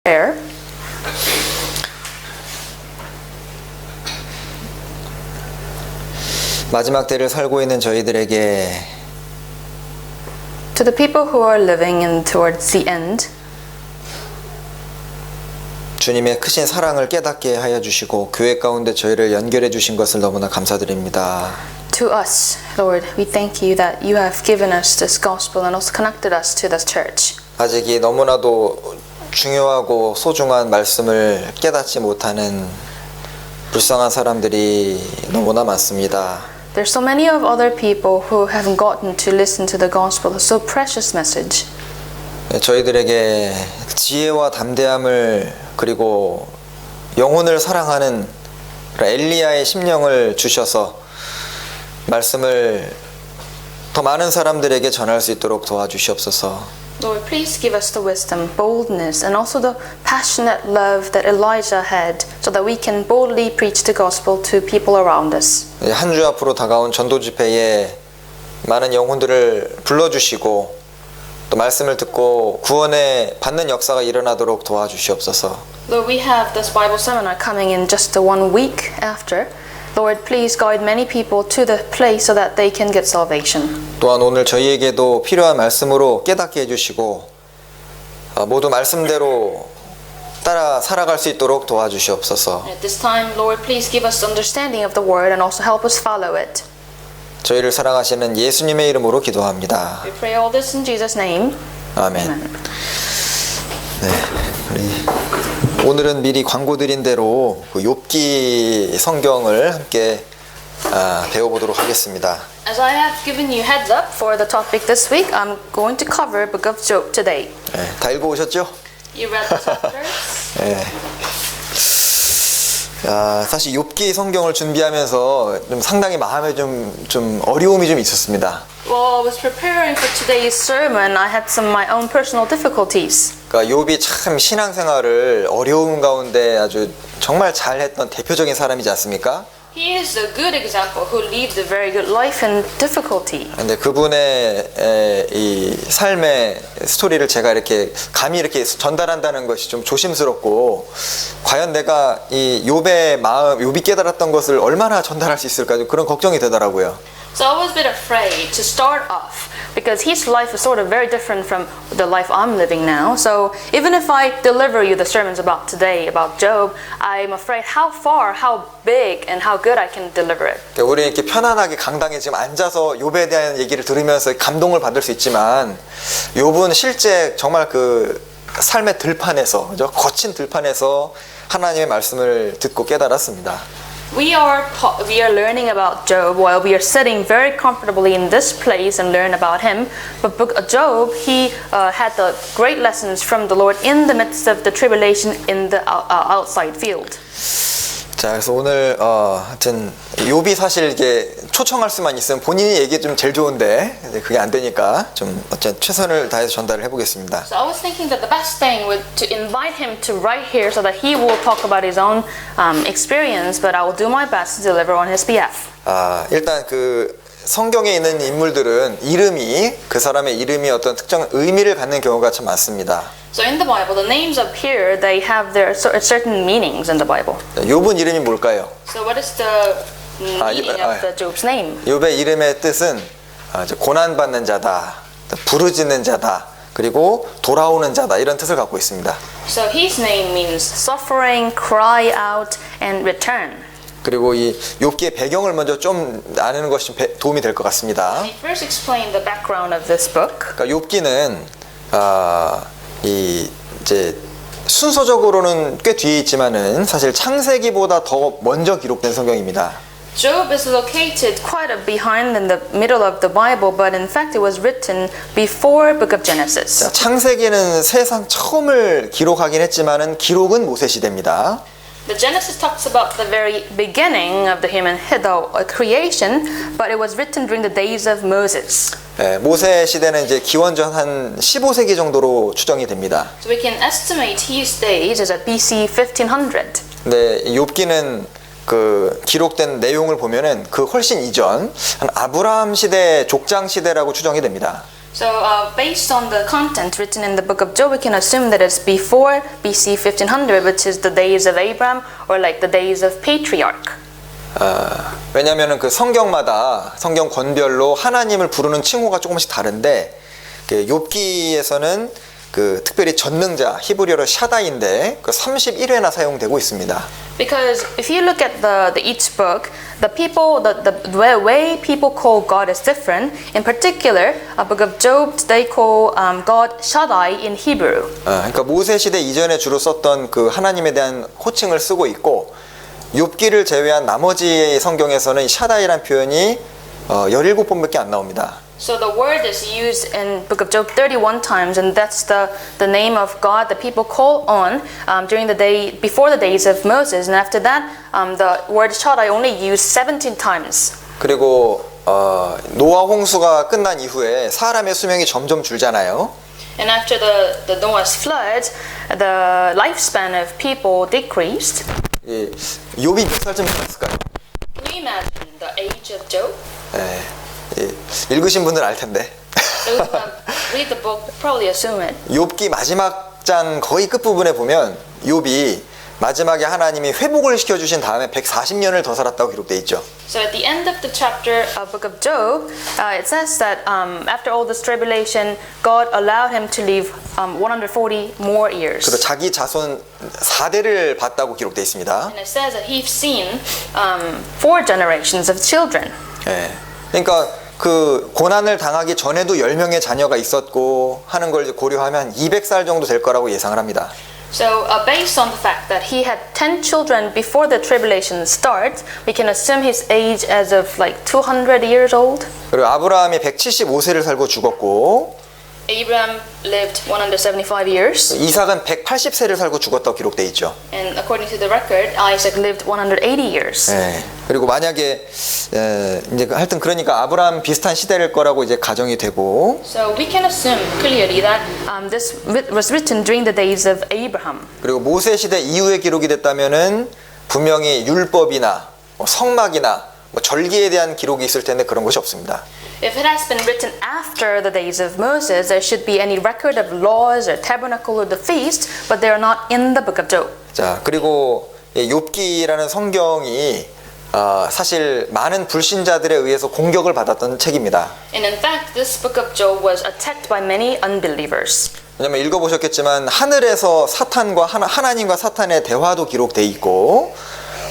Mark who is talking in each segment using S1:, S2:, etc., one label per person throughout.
S1: prayer.
S2: 마지막 때를 살고 있는 저희들에게
S1: To the people who are living in towards the end,
S2: 주님의 크신 사랑을 깨닫게 하여 주시고 교회 가운데 저희를 연결해 주신 것을 너무나 감사드립니다.
S1: to us, Lord, we thank you that you have given us this gospel and also connected us to this church.
S2: 아직 이 너무나도 중요하고 소중한 말씀을 깨닫지 못하는 불쌍한 사람들이 너무나 많습니다.
S1: There's so many of other people who haven't gotten to listen to the gospel, the so precious message.
S2: 저희들에게 지혜와 담대함을 그리고 영혼을 사랑하는 엘리야의 심령을 주셔서 말씀을 더 많은 사람들에게 전할 수 있도록 도와주시옵소서.
S1: Lord, please give us the wisdom, boldness, and also the passionate love that Elijah had so that we can boldly preach the gospel to people around us.
S2: 한 주 앞으로 다가온 전도 집회에 많은 영혼들을 불러주시고 또 말씀을 듣고 구원에 받는 역사가 일어나도록 도와주시옵소서.
S1: Lord, we have this Bible seminar coming in just 1 week after. Lord, please guide many people to the place so that they can get salvation.
S2: 또한 오늘 저희에게도 필요한 말씀으로 깨닫게 해주시고 모두 말씀대로 따라 살아갈 수 있도록 도와주시옵소서.
S1: At this time, Lord, please give us understanding of the word and also help us follow it.
S2: 저희를 사랑하시는 예수님의 이름으로 기도합니다.
S1: We pray all this in Jesus' name.
S2: 아멘.
S1: Amen.
S2: 네, 오늘은 미리 광고 드린 대로 그 욥기 성경을 함께 배워보도록 하겠습니다.
S1: As I have given you heads up for the topic this week, I'm going to cover Book of Job today.
S2: 네, 다 읽어오셨죠?
S1: You read the chapters?
S2: 네. 사실 욥기 성경을 준비하면서 좀 상당히 마음에 좀 어려움이 좀 있었습니다.
S1: Well, I was preparing for today's sermon. I had some of my own personal difficulties.
S2: 그러니까 욥이 참 신앙생활을 어려움 가운데 아주 정말 잘했던 대표적인 사람이지 않습니까?
S1: He is a good example who lived a very good life in difficulty.
S2: 근데 그분의 이 삶의 스토리를 제가 이렇게 감히 이렇게 전달한다는 것이 좀 조심스럽고 과연 내가 이 욥의 마음, 욥이 깨달았던 것을 얼마나 전달할 수 있을까 그런 걱정이 되더라고요.
S1: So I was a bit afraid to start off because his life is sort of very different from the life I'm living now. So even if I deliver you the sermons about today, about Job, I'm afraid how far, how big, and how good I can deliver it.
S2: 우리 이렇게 편안하게 강당에 지금 앉아서 욥에 대한 얘기를 들으면서 감동을 받을 수 있지만 욥은 실제 정말 그 삶의 들판에서 거친 들판에서 하나님의 말씀을 듣고 깨달았습니다.
S1: We are learning about Job while we are sitting very comfortably in this place and learn about him. But Job, he had the great lessons from the Lord in the midst of the tribulation in the outside field.
S2: 자, 그래서 오늘 하여튼 욥이 사실 이게 초청할 수만 있으면 본인이 얘기 좀 제일 좋은데 이제 그게 안 되니까 좀 어쨌든 최선을 다해서 전달을 해보겠습니다.
S1: So I was thinking that the best thing would to invite him to right here so that he will talk about his own experience, but I will do my best to deliver on his behalf.
S2: 일단 그 성경에 있는 인물들은 이름이 그 사람의 이름이 어떤 특정 의미를 갖는 경우가 참 많습니다.
S1: So in the Bible, the names up here, they have their certain meanings in the Bible.
S2: 욥은 이름이 뭘까요?
S1: So what is the meaning of the Job's name?
S2: 욥의 이름의 뜻은 고난받는 자다, 부르짖는 자다, 그리고 돌아오는 자다 이런 뜻을 갖고 있습니다.
S1: So his name means suffering, cry out, and return.
S2: 그리고 이 욥기의 배경을 먼저 좀 아는 것이 도움이 될 것 같습니다.
S1: Let me first explain the background of this book.
S2: 그러니까 욥기는 이제 순서적으로는 꽤 뒤에 있지만은 사실 창세기보다 더 먼저 기록된 성경입니다.
S1: Job is located quite behind in the middle of the Bible, but in fact it was written before Book of Genesis.
S2: 자, 창세기는 세상 처음을 기록하긴 했지만은 기록은 모세 시대입니다.
S1: The Genesis talks about the very beginning of the human creation, but it was written during the days of Moses.
S2: 모세 시대는 이제 기원전 한 15세기 정도로 추정이 됩니다.
S1: So we can estimate his days as at BC 1500.
S2: 근데 욥기는 그 기록된 내용을 보면은 그 훨씬 이전 한 아브라함 시대 족장 시대라고 추정이 됩니다.
S1: So, based on the content written in the book of Job, we can assume that it's before BC 1500, which is the days of Abraham or like the days of patriarch.
S2: 왜냐하면 그 성경마다 성경 권별로 하나님을 부르는 칭호가 조금씩 다른데 그 욥기에서는 그 특별히 전능자 히브리어로 샤다인데 그 31회나 사용되고 있습니다.
S1: Because if you look at the each book, the way people call God is different. In particular, a book of Job, they call God Shaddai in Hebrew.
S2: 그러니까 모세 시대 이전에 주로 썼던 그 하나님에 대한 호칭을 쓰고 있고 욥기를 제외한 나머지 성경에서는 샤다이란 표현이 17번밖에 안 나옵니다.
S1: So the word is used in Book of Job 31 times, and that's the name of God that people call on during the day before the days of Moses, and after that, the word Shaddai only used 17 times.
S2: 그리고 노아 홍수가 끝난 이후에 사람의 수명이 점점 줄잖아요.
S1: And after the Noah's flood, the lifespan of people decreased.
S2: 욥이 몇 살쯤 살았을까요?
S1: Can you imagine the age of Job?
S2: 읽으신 분들은 알 텐데.
S1: Those who read the book probably assume it.
S2: 욥기 마지막 장 거의 끝부분에 보면 욥이 마지막에 하나님이 회복을 시켜주신 다음에 140년을 더 살았다고 기록되어 있죠.
S1: So at the end of the chapter of Book of Job, it says that after all this tribulation, God allowed him to live 140 more years.
S2: 그래서 자기 자손 4대를 봤다고 기록되어 있습니다.
S1: And it says that he's seen 4 generations of children.
S2: 그러니까 그 고난을 당하기 전에도 10명의 자녀가 있었고 하는 걸 고려하면 200살 정도 될 거라고 예상을 합니다.
S1: So based on the fact that he had 10 children before the tribulation starts, we can assume his age as of like 200 years old.
S2: 그리고 아브라함이 175세를 살고 죽었고
S1: Abraham lived 175 years.
S2: 이삭은 180세를 살고 죽었다고 기록되어 있죠.
S1: And according to the record, Isaac lived 180 years.
S2: 그리고 만약에 이제 하여튼 그러니까 아브라함 비슷한 시대일 거라고 이제 가정이 되고.
S1: So we can assume clearly that this was written during the days of Abraham.
S2: 그리고 모세 시대 이후에 기록이 됐다면은 분명히 율법이나 성막이나 절기에 대한 기록이 있을 텐데 그런 것이 없습니다.
S1: If it has been written after the days of Moses, there should be any record of laws or tabernacle or the feast, but they are not in the book of Job.
S2: 자, 그리고 욥기라는 성경이 사실 많은 불신자들에 의해서 공격을 받았던 책입니다.
S1: And in fact, this book of Job was attacked by many unbelievers.
S2: 왜냐면 읽어보셨겠지만 하늘에서 사탄과 하나님과 사탄의 대화도 기록돼 있고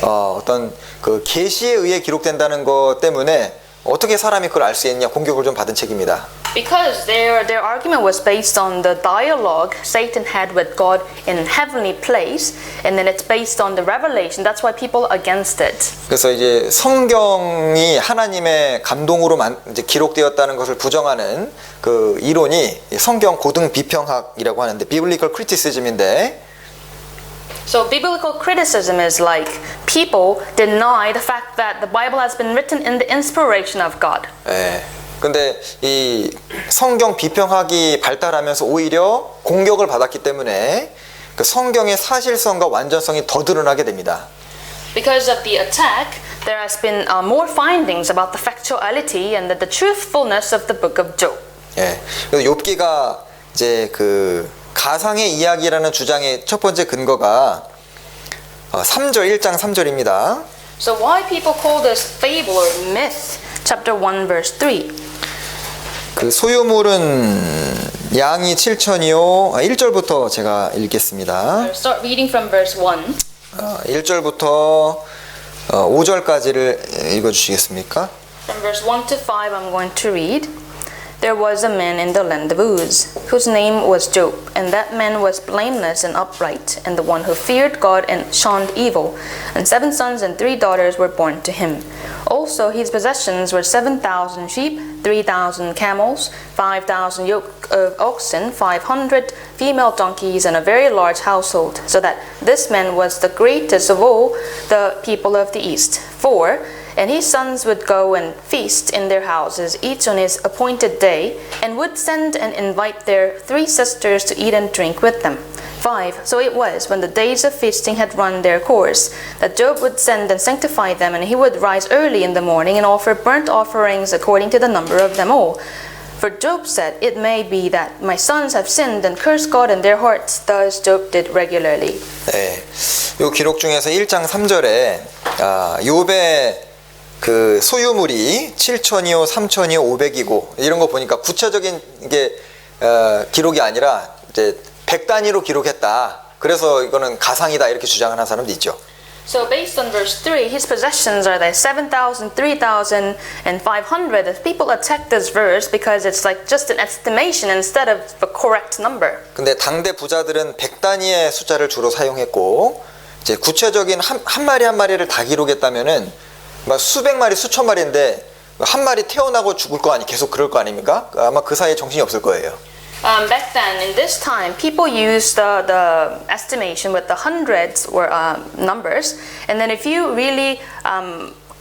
S2: 어떤 그 계시에 의해 기록된다는 것 때문에 어떻게 사람이 그걸 알 수 있냐 공격을 좀 받은 책입니다.
S1: Because their argument was based on the dialogue Satan had with God in heavenly place, and then it's based on the revelation. That's why people are against it.
S2: 그래서 이제 성경이 하나님의 감동으로 이제 기록되었다는 것을 부정하는 그 이론이 성경 고등 비평학이라고 하는데 biblical criticism인데.
S1: So biblical criticism is like people deny the fact that the Bible has been written in the inspiration of God.
S2: 근데 이 성경 비평학이 발달하면서 오히려 공격을 받았기 때문에 그 성경의 사실성과 완전성이 더 드러나게 됩니다.
S1: Because of the attack, there has been more findings about the factuality and the truthfulness of the book of Job.
S2: 그래서 욥기가 이제 그 가상의 이야기라는 주장의 첫 번째 근거가 3절 1장 3절입니다.
S1: So why people call this fable or myth? Chapter 1 verse 3.
S2: 그 소유물은 양이 7천이요. 1절부터 제가 읽겠습니다.
S1: I'll start reading from verse 1.
S2: 1절부터 5절까지를 읽어 주시겠습니까?
S1: From verse 1 to 5 I'm going to read. There was a man in the land of Uz, whose name was Job, and that man was blameless and upright, and the one who feared God and shunned evil. And 7 sons and 3 daughters were born to him. Also his possessions were 7,000 sheep, 3,000 camels, 5,000 yoke of oxen, 500 female donkeys, and a very large household, so that this man was the greatest of all the people of the east. 4. And his sons would go and feast in their houses, each on his appointed day, and would send and invite their 3 sisters to eat and drink with them. 5. So it was, when the days of feasting had run their course, that Job would send and sanctify them, and he would rise early in the morning and offer burnt offerings according to the number of them all. For Job said, "It may be that my sons have sinned and cursed God in their hearts." Thus Job did regularly.
S2: 네, 요 기록 중에서 1장 3절에 욥의 그 소유물이 7천이요, 3천이요, 500이고 이런 거 보니까 구체적인 게 기록이 아니라 이제 100 단위로 기록했다. 그래서 이거는 가상이다 이렇게 주장하는 사람도 있죠.
S1: So based on verse 3, his possessions are like 7,000, 3,000, and 500. People attack this verse because it's like just an estimation instead of a correct number.
S2: 근데 당대 부자들은 100 단위의 숫자를 주로 사용했고 이제 구체적인 한 마리 한 마리를 다 기록했다면은 막 수백 마리, 수천 마리인데 한 마리 태어나고 죽을 거 아니 계속 그럴 거 아닙니까? 아마 그 사이에 정신이 없을 거예요.
S1: Back then, in this time, people used the estimation with the hundreds were numbers, and then if you really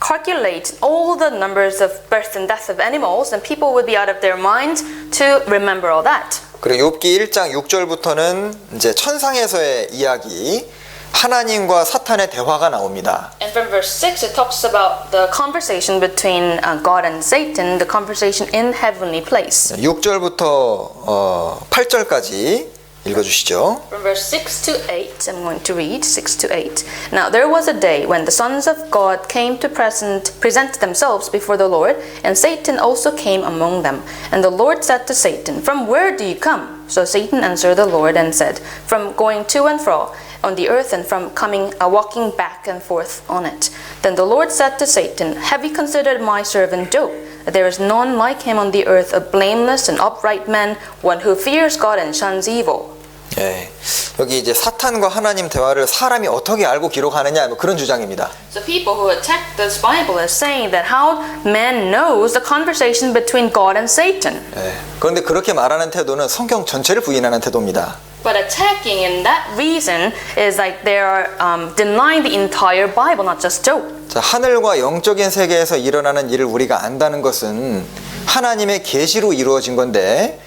S1: calculate all the numbers of birth and death of animals, then people would be out of their mind to remember all that.
S2: 그리고 욥기 1장 6절부터는 이제 천상에서의 이야기, 하나님과 사탄의 대화가 나옵니다.
S1: And from verse 6, it talks about the conversation between God and Satan, the conversation in heavenly place.
S2: 6절부터 8절까지 읽어주시죠.
S1: From verse 6 to 8, I'm going to read 6 to 8. Now there was a day when the sons of God came to present themselves before the Lord, and Satan also came among them. And the Lord said to Satan, "From where do you come?" So Satan answered the Lord and said, "From going to and fro on the earth, and from walking back and forth on it." Then the Lord said to Satan, "Have you considered my servant Job? There is none like him on the earth, a blameless and upright man, one who fears God and shuns evil."
S2: 예, 여기 이제 사탄과 하나님 대화를 사람이 어떻게 알고 기록하느냐 뭐 그런 주장입니다.
S1: So people who attack this Bible is saying that how man knows the conversation between God and Satan.
S2: 예, 그런데 그렇게 말하는 태도는 성경 전체를 부인하는 태도입니다.
S1: But attacking in that reason is like they are denying the entire Bible, not just Job.
S2: 자, 하늘과 영적인 세계에서 일어나는 일을 우리가 안다는 것은 하나님의 계시로 이루어진 건데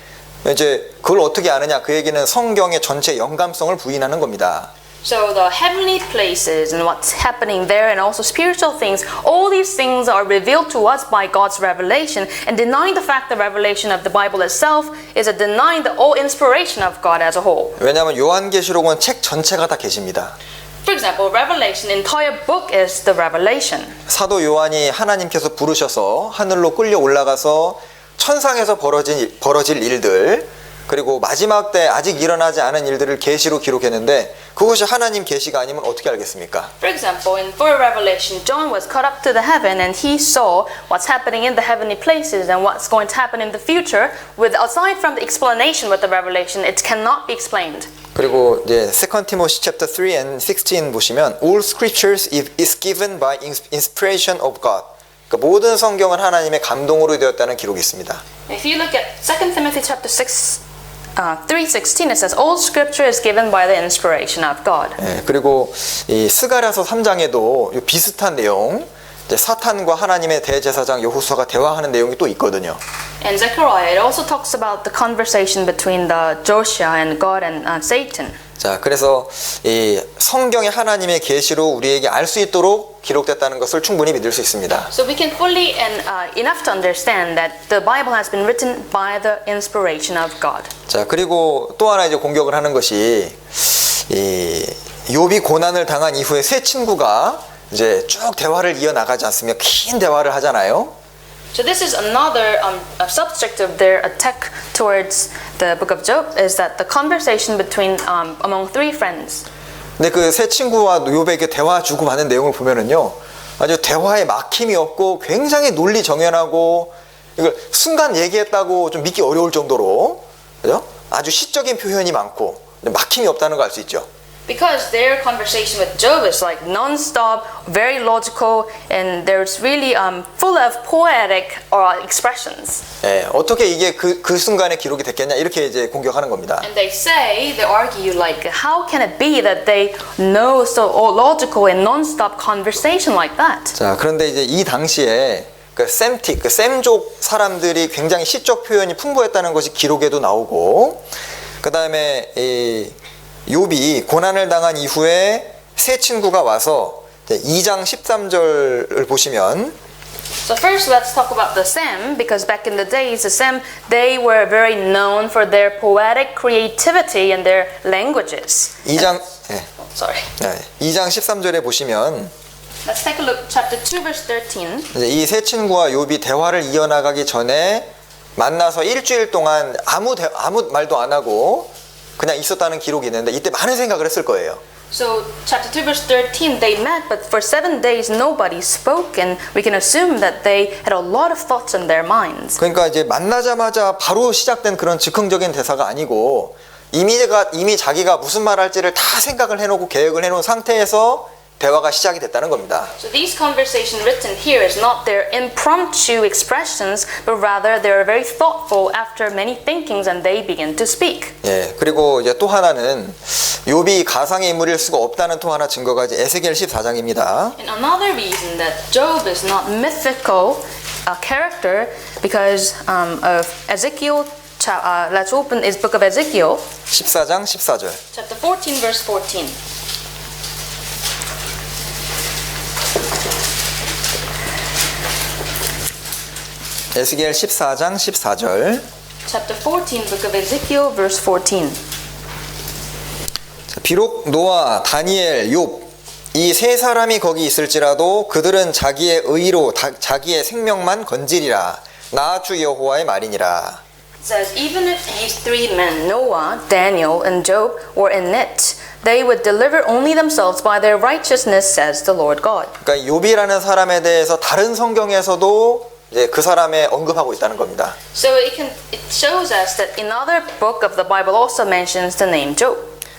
S2: 이제 그걸 어떻게 아느냐? 그 얘기는 성경의 전체 영감성을 부인하는 겁니다.
S1: So the heavenly places and what's happening there and also spiritual things, all these things are revealed to us by God's revelation, and denying the fact the revelation of the Bible itself is a denying the all inspiration of God as a whole.
S2: 왜냐하면 요한계시록은 책 전체가 다 계시입니다.
S1: For example, Revelation, entire book is the revelation.
S2: 사도 요한이 하나님께서 부르셔서 하늘로 끌려 올라가서 천상에서 벌어질 일들 그리고 마지막 때 아직 일어나지 않은 일들을 계시로 기록했는데 그것이 하나님 계시가 아니면 어떻게 알겠습니까?
S1: For example, in for Revelation, John was caught up to the heaven and he saw what's happening in the heavenly places and what's going to happen in the future. With aside from the explanation with the revelation, it cannot be explained.
S2: 그리고 이제 2 Timothy chapter 3 and 16 보시면 all scriptures is given by inspiration of God. 그러니까 모든 성경은 하나님의 감동으로 되었다는 기록이 있습니다.
S1: If you look at 2 Timothy chapter 3:16, it says all scripture is given by the inspiration of God.
S2: 예, 그리고 이 스가랴서 3장에도 비슷한 내용, 이제 사탄과 하나님의 대제사장 여호수아가 대화하는 내용이 또 있거든요.
S1: In Zechariah, it also talks about the conversation between the Joshua and God and Satan.
S2: 자, 그래서 이 성경의 하나님의 계시로 우리에게 알 수 있도록 기록됐다는 것을 충분히 믿을 수 있습니다.
S1: So we can fully and enough to understand that the Bible has been written by the inspiration of God.
S2: 자, 그리고 또 하나 이제 공격을 하는 것이 이 욥이 고난을 당한 이후에 세 친구가 이제 쭉 대화를 이어 나가지 않습니까? 긴 대화를 하잖아요.
S1: So this is another subject of their attack towards the book of Job is that the conversation between among three friends.
S2: 근데 그 세 친구와 욥에게 대화 주고받는 내용을 보면은요, 아주 대화에 막힘이 없고 굉장히 논리 정연하고 이걸 순간 얘기했다고 좀 믿기 어려울 정도로 그죠? 아주 시적인 표현이 많고 막힘이 없다는 걸 알 수 있죠.
S1: Because their conversation with Job is like non-stop, very logical, and there's really full of poetic expressions.
S2: 예, 어떻게 이게 그 순간에 기록이 됐겠냐 이렇게 이제 공격하는 겁니다.
S1: And they argue like, how can it be that they know so logical and non-stop conversation like that?
S2: 자, 그런데 이제 이 당시에 그 셈족 사람들이 굉장히 시적 표현이 풍부했다는 것이 기록에도 나오고, 그 다음에 이 욥이 고난을 당한 이후에 세 친구가 와서 2장 13절을 보시면
S1: So first, let's talk about the Sem, because back in the days, the Sem, they were very known for their poetic creativity and their languages.
S2: 2장 네.
S1: Sorry.
S2: 네. 2장 13절에 보시면
S1: Let's take a look. Chapter 2, verse 13.
S2: 이 세 친구와 욥이 대화를 이어나가기 전에 만나서 일주일 동안 아무 말도 안 하고 그냥 있었다는 기록이 있는데 이때 많은 생각을 했을 거예요.
S1: So, chapter 2, verse 13, they met, but for 7 days nobody spoke, and we can assume that they had a lot of thoughts in their minds.
S2: 그러니까 이제 만나자마자 바로 시작된 그런 즉흥적인 대사가 아니고 이미 자기가 무슨 말 할지를 다 생각을 해놓고 계획을 해놓은 상태에서 대화가 시작이 됐다는 겁니다.
S1: So these conversations written here is not their impromptu expressions, but rather they are very thoughtful after many thinkings and they begin to speak.
S2: 예, 그리고 이제 또 하나는 욥이 가상의 인물일 수가 없다는 또 하나 증거가 이제 에스겔 14장입니다.
S1: And another reason that Job is not mythical character because of Ezekiel. Let's open his book of Ezekiel.
S2: 14장 14절.
S1: Chapter 14, verse 14.
S2: 에스겔 14장 14절.
S1: Chapter 14, book of Ezekiel, verse 14.
S2: 비록 노아, 다니엘, 욥 이 세 사람이 거기 있을지라도 그들은 자기의 의로 자기의 생명만 건지리라. 나 주 여호와의 말이니라.
S1: It says, even if these 3 men, Noah, Daniel, and Job, were in it, they would deliver only themselves by their righteousness, says the Lord God.
S2: 그러니까 욥이라는 사람에 대해서 다른 성경에서도 이제 그 사람에 언급하고 있다는 겁니다.
S1: So it shows us that another book of the Bible also mentions the name Job.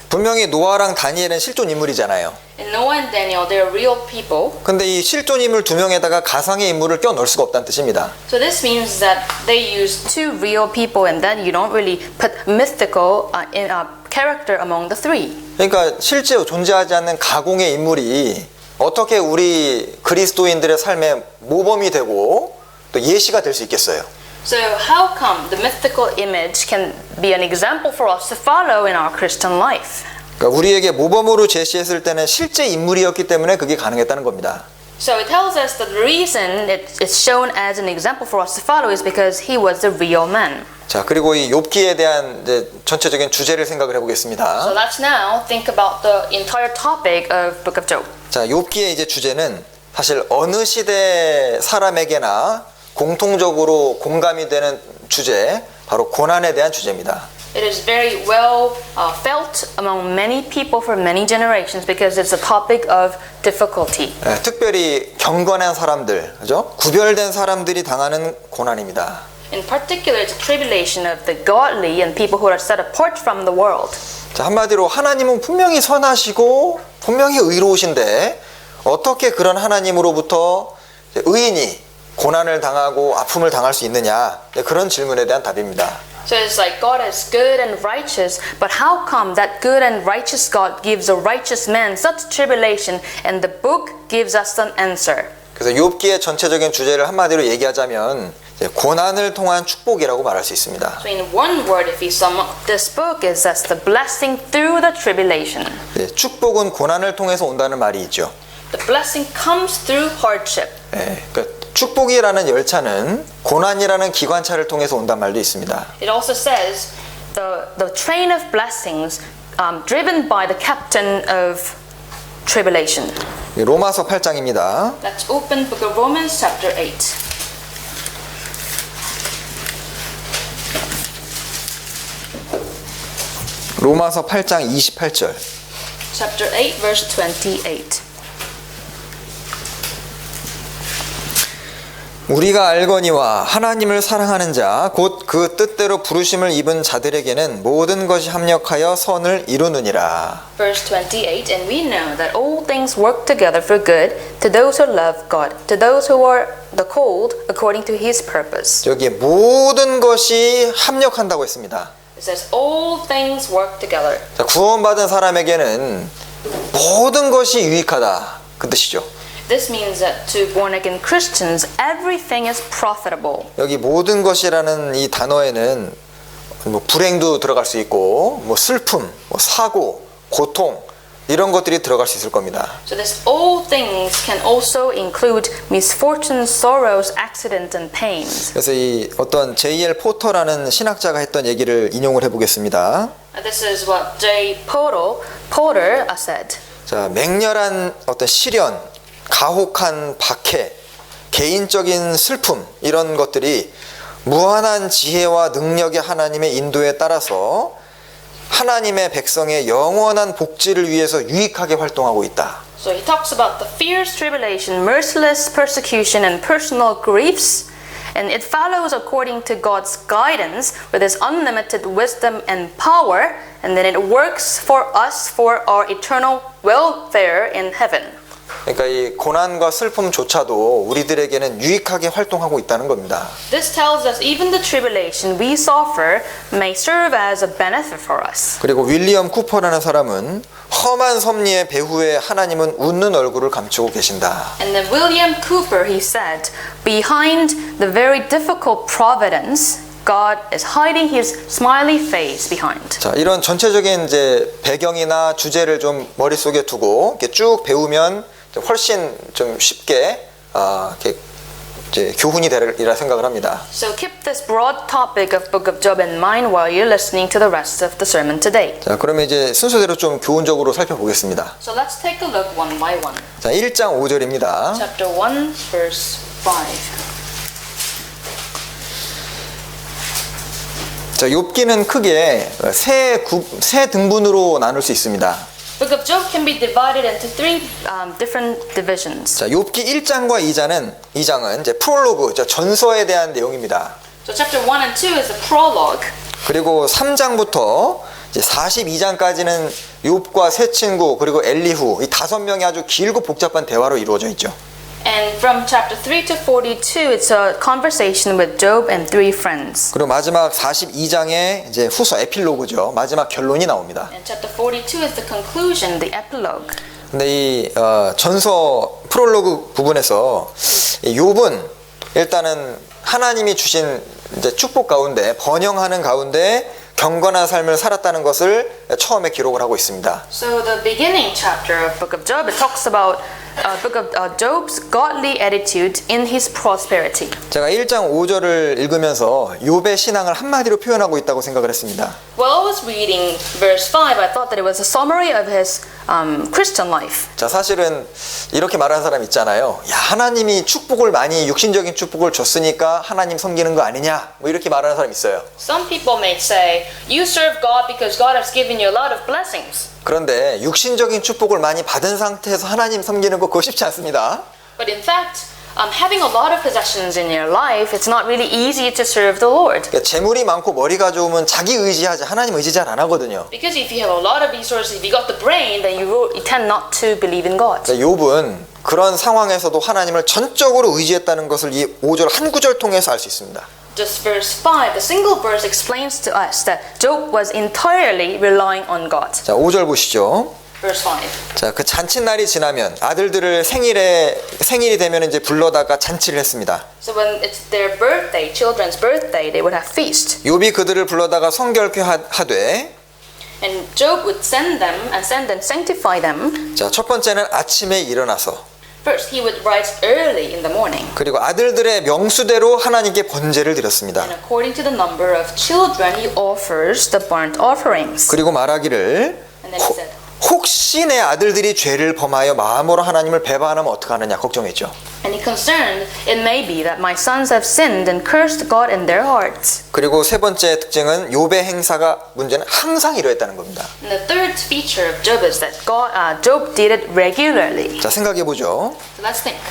S2: 분명히 노아랑 다니엘은 실존 인물이잖아요.
S1: And Noah and Daniel, they are real people.
S2: 근데 이 실존 인물 2명에다가 가상의 인물을 껴 넣을 수가 없다는 뜻입니다.
S1: So this means that they use 2 real people and then you don't really put mythical character among the 3.
S2: 그러니까 실제 존재하지 않는 가공의 인물이 어떻게 우리 그리스도인들의 삶의 모범이 되고 또 예시가 될 수 있겠어요.
S1: So how come the mythical image can be an example for us to follow in our Christian life?
S2: 그러니까 우리에게 모범으로 제시했을 때는 실제 인물이었기 때문에 그게 가능했다는 겁니다.
S1: So it tells us that the reason it's shown as an example for us to follow is because he was the real man.
S2: 자, 그리고 이 욥기에 대한 이제 전체적인 주제를 생각을 해보겠습니다.
S1: So let's now think about the entire topic of Book of Job.
S2: 자, 욥기의 이제 주제는 사실 어느 시대 사람에게나 공통적으로 공감이 되는 주제, 바로 고난에 대한 주제입니다.
S1: It is very well felt among many people for many generations because it's a topic of difficulty.
S2: 특별히 경건한 사람들, 그죠? 구별된 사람들이 당하는 고난입니다.
S1: In particular, it's a tribulation of the godly and people who are set apart from the world.
S2: 자, 한마디로 하나님은 분명히 선하시고 분명히 의로우신데 어떻게 그런 하나님으로부터 의인이 고난을 당하고 아픔을 당할 수 있느냐, 그런 질문에 대한 답입니다.
S1: So it's like God is good and righteous, but how come that good and righteous God gives a righteous man such tribulation, and the book gives us an answer?
S2: 그래서 욥기의 전체적인 주제를 한마디로 얘기하자면 고난을 통한 축복이라고 말할 수 있습니다.
S1: So in one word, if we sum up this book, is that's the blessing through the tribulation.
S2: 축복은 고난을 통해서 온다는 말이 있죠.
S1: The blessing comes through hardship.
S2: 그러니까 축복이라는 열차는 고난이라는 기관차를 통해서 온다는 말도 있습니다.
S1: It also says the train of blessings driven by the captain of tribulation.
S2: 로마서 8장입니다.
S1: Let's open Book of Romans chapter 8.
S2: 로마서 8장 28절.
S1: Chapter 8, verse 28.
S2: 우리가 알거니와 하나님을 사랑하는 자 곧 그 뜻대로 부르심을 입은 자들에게는 모든 것이 합력하여 선을 이루느니라.
S1: Verse 28, and we know that all things work together for good to those who love God, to those who are the called according to His purpose.
S2: 여기에 모든 것이 합력한다고 했습니다.
S1: It says all things work together.
S2: 자, 구원받은 사람에게는 모든 것이 유익하다, 그 뜻이죠.
S1: This means that to born again Christians, everything is profitable.
S2: 여기 모든 것이라는 이 단어에는 뭐 불행도 들어갈 수 있고, 뭐 슬픔, 뭐 사고, 고통, 이런 것들이 들어갈 수 있을 겁니다.
S1: So this all things can also include misfortunes, sorrows, accident, and pains.
S2: 그래서 이 어떤 J.L. 포터라는 신학자가 했던 얘기를 인용을 해보겠습니다.
S1: This is what J. Porter said.
S2: 자, 맹렬한 어떤 시련, 가혹한 박해, 개인적인 슬픔 이런 것들이 무한한 지혜와 능력의 하나님의 인도에 따라서 하나님의 백성의 영원한 복지를 위해서 유익하게 활동하고 있다.
S1: So he talks about the fierce tribulation, merciless persecution, and personal griefs, and it follows according to God's guidance with His unlimited wisdom and power, and then it works for us for our eternal welfare in heaven.
S2: 그러니까 이 고난과 슬픔조차도 우리들에게는 유익하게 활동하고 있다는 겁니다.
S1: This tells us even the tribulation we suffer may serve as a benefit for us.
S2: 그리고 윌리엄 쿠퍼라는 사람은 험한 섭리의 배후에 하나님은 웃는 얼굴을 감추고 계신다.
S1: And then William Cooper, he said, behind the very difficult providence, God is hiding His smiley face behind.
S2: 자, 이런 전체적인 이제 배경이나 주제를 좀 머릿속에 두고 이렇게 쭉 배우면 훨씬 좀 쉽게 이렇게 이제 교훈이 되리라 생각을 합니다.
S1: So keep this broad topic of Book of Job in mind while you're listening to the rest of the sermon today.
S2: 자, 그러면 이제 순서대로 좀 교훈적으로 살펴보겠습니다.
S1: So let's take a look one by one.
S2: 자, 1장 5절입니다.
S1: Chapter 1, verse 5.
S2: 자, 욥기는 크게 세 등분으로 나눌 수 있습니다.
S1: Book of Job can be divided into three different divisions.
S2: 자, 욥기 1장과 2장은 이제 프롤로그, 전서에 대한 내용입니다.
S1: So chapter 1 and 2 is the prologue.
S2: 그리고 3장부터 이제 42장까지는 욥과 세 친구 그리고 엘리후 이 5명이 아주 길고 복잡한 대화로 이루어져 있죠.
S1: And from chapter 3 to 42, it's a conversation with Job and three friends.
S2: 그리고 마지막 42장에 이제 후서 에필로그죠. 마지막 결론이 나옵니다.
S1: And chapter 42 is the conclusion, the epilogue.
S2: 근데 이 전서 프롤로그 부분에서 이 욥은 일단은 하나님이 주신 이제 축복 가운데 번영하는 가운데 경건한 삶을 살았다는 것을 처음에 기록을 하고 있습니다.
S1: So the beginning chapter of Book of Job, it talks about Book of Job's godly attitude in his prosperity.
S2: 제가 1장 5절을 읽으면서 욥의 신앙을 한마디로 표현하고 있다고 생각을 했습니다.
S1: While I was reading verse 5, I thought that it was a summary of his Christian life.
S2: 자, 사실은 이렇게 말하는 사람 있잖아요. 야, 하나님이 축복을 많이 육신적인 축복을 줬으니까 하나님 섬기는 거 아니냐? 뭐 이렇게 말하는 사람 있어요.
S1: Some people may say, you serve God because God has given you a lot of blessings.
S2: 그런데 육신적인 축복을 많이 받은 상태에서 하나님 섬기는 거 그거 쉽지 않습니다.
S1: But in fact, having a lot of possessions in your life, it's not really easy to serve the Lord.
S2: 그러니까 재물이 많고 머리가 좋으면 자기 의지하지 하나님 의지 잘 안 하거든요.
S1: Because if you have a lot of resources, if you got the brain, then you tend not to believe in God.
S2: 그러니까 욥은 그런 상황에서도 하나님을 전적으로 의지했다는 것을 이 5절 한 구절 통해서 알 수 있습니다.
S1: Just verse 5, the single verse explains to us that Job was entirely relying on God.
S2: 자, 5절 보시죠.
S1: Verse 5.
S2: 자, 그 잔칫날이 지나면 아들들을 생일이 되면 이제 불러다가 잔치를 했습니다.
S1: So when it's their birthday, children's birthday, they would have feast.
S2: 욥이 그들을 불러다가 성결케 하되
S1: And Job would send them and sanctify them.
S2: 자, 첫 번째는 아침에 일어나서
S1: First, he would rise early in the morning.
S2: 그리고 아들들의 명수대로 하나님께 번제를 드렸습니다.
S1: And according to the number of children, he offers the burnt offerings.
S2: 그리고 말하기를
S1: And then he said,
S2: 혹시 내 아들들이 죄를 범하여 마음으로 하나님을 배반하면 어떡하느냐 걱정했죠.
S1: and he concerned, it may be that my sons have sinned and cursed God in their hearts.
S2: 그리고 세 번째 특징은 욥의 행사가 문제는 항상 이러했다는 겁니다.
S1: And the third feature of Job is that Job did it regularly.
S2: 자, 생각해 보죠.
S1: So let's think.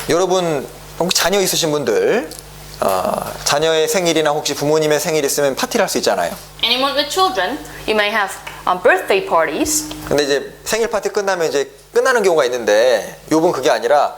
S2: 여러분 혹시 자녀 있으신 분들 자녀의 생일이나 혹시 부모님의 생일 있으면 파티를 할 수 있잖아요.
S1: Anyone with children, you may have birthday parties.
S2: 근데 이제 생일 파티 끝나면 이제 끝나는 경우가 있는데 욥은 그게 아니라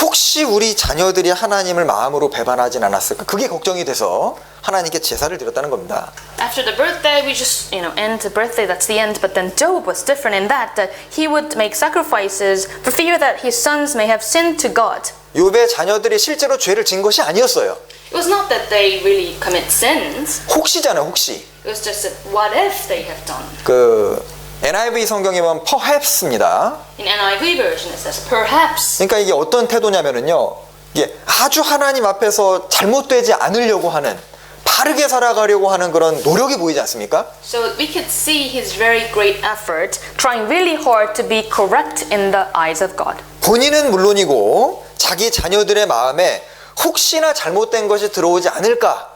S2: 혹시 우리 자녀들이 하나님을 마음으로 배반하진 않았을까? 그게 걱정이 돼서 하나님께 제사를 드렸다는 겁니다.
S1: After the birthday, we just, end the birthday, that's the end. But then Job was different in that he would make sacrifices for fear that his sons may have sinned to God.
S2: 욥의 자녀들이 실제로 죄를 진 것이 아니었어요.
S1: It was not that they really commit sins.
S2: 혹시잖아요, 혹시.
S1: It was just that what if they have done?
S2: 그 NIV 성경에 보면 perhaps입니다.
S1: In NIV version it says perhaps.
S2: 그러니까 이게 어떤 태도냐면은요. 이게 아주 하나님 앞에서 잘못되지 않으려고 하는 바르게 살아가려고 하는 그런 노력이 보이지 않습니까?
S1: So we could see his very great effort trying really hard to be correct in the eyes of God.
S2: 본인은 물론이고 자기 자녀들의 마음에 혹시나 잘못된 것이 들어오지 않을까?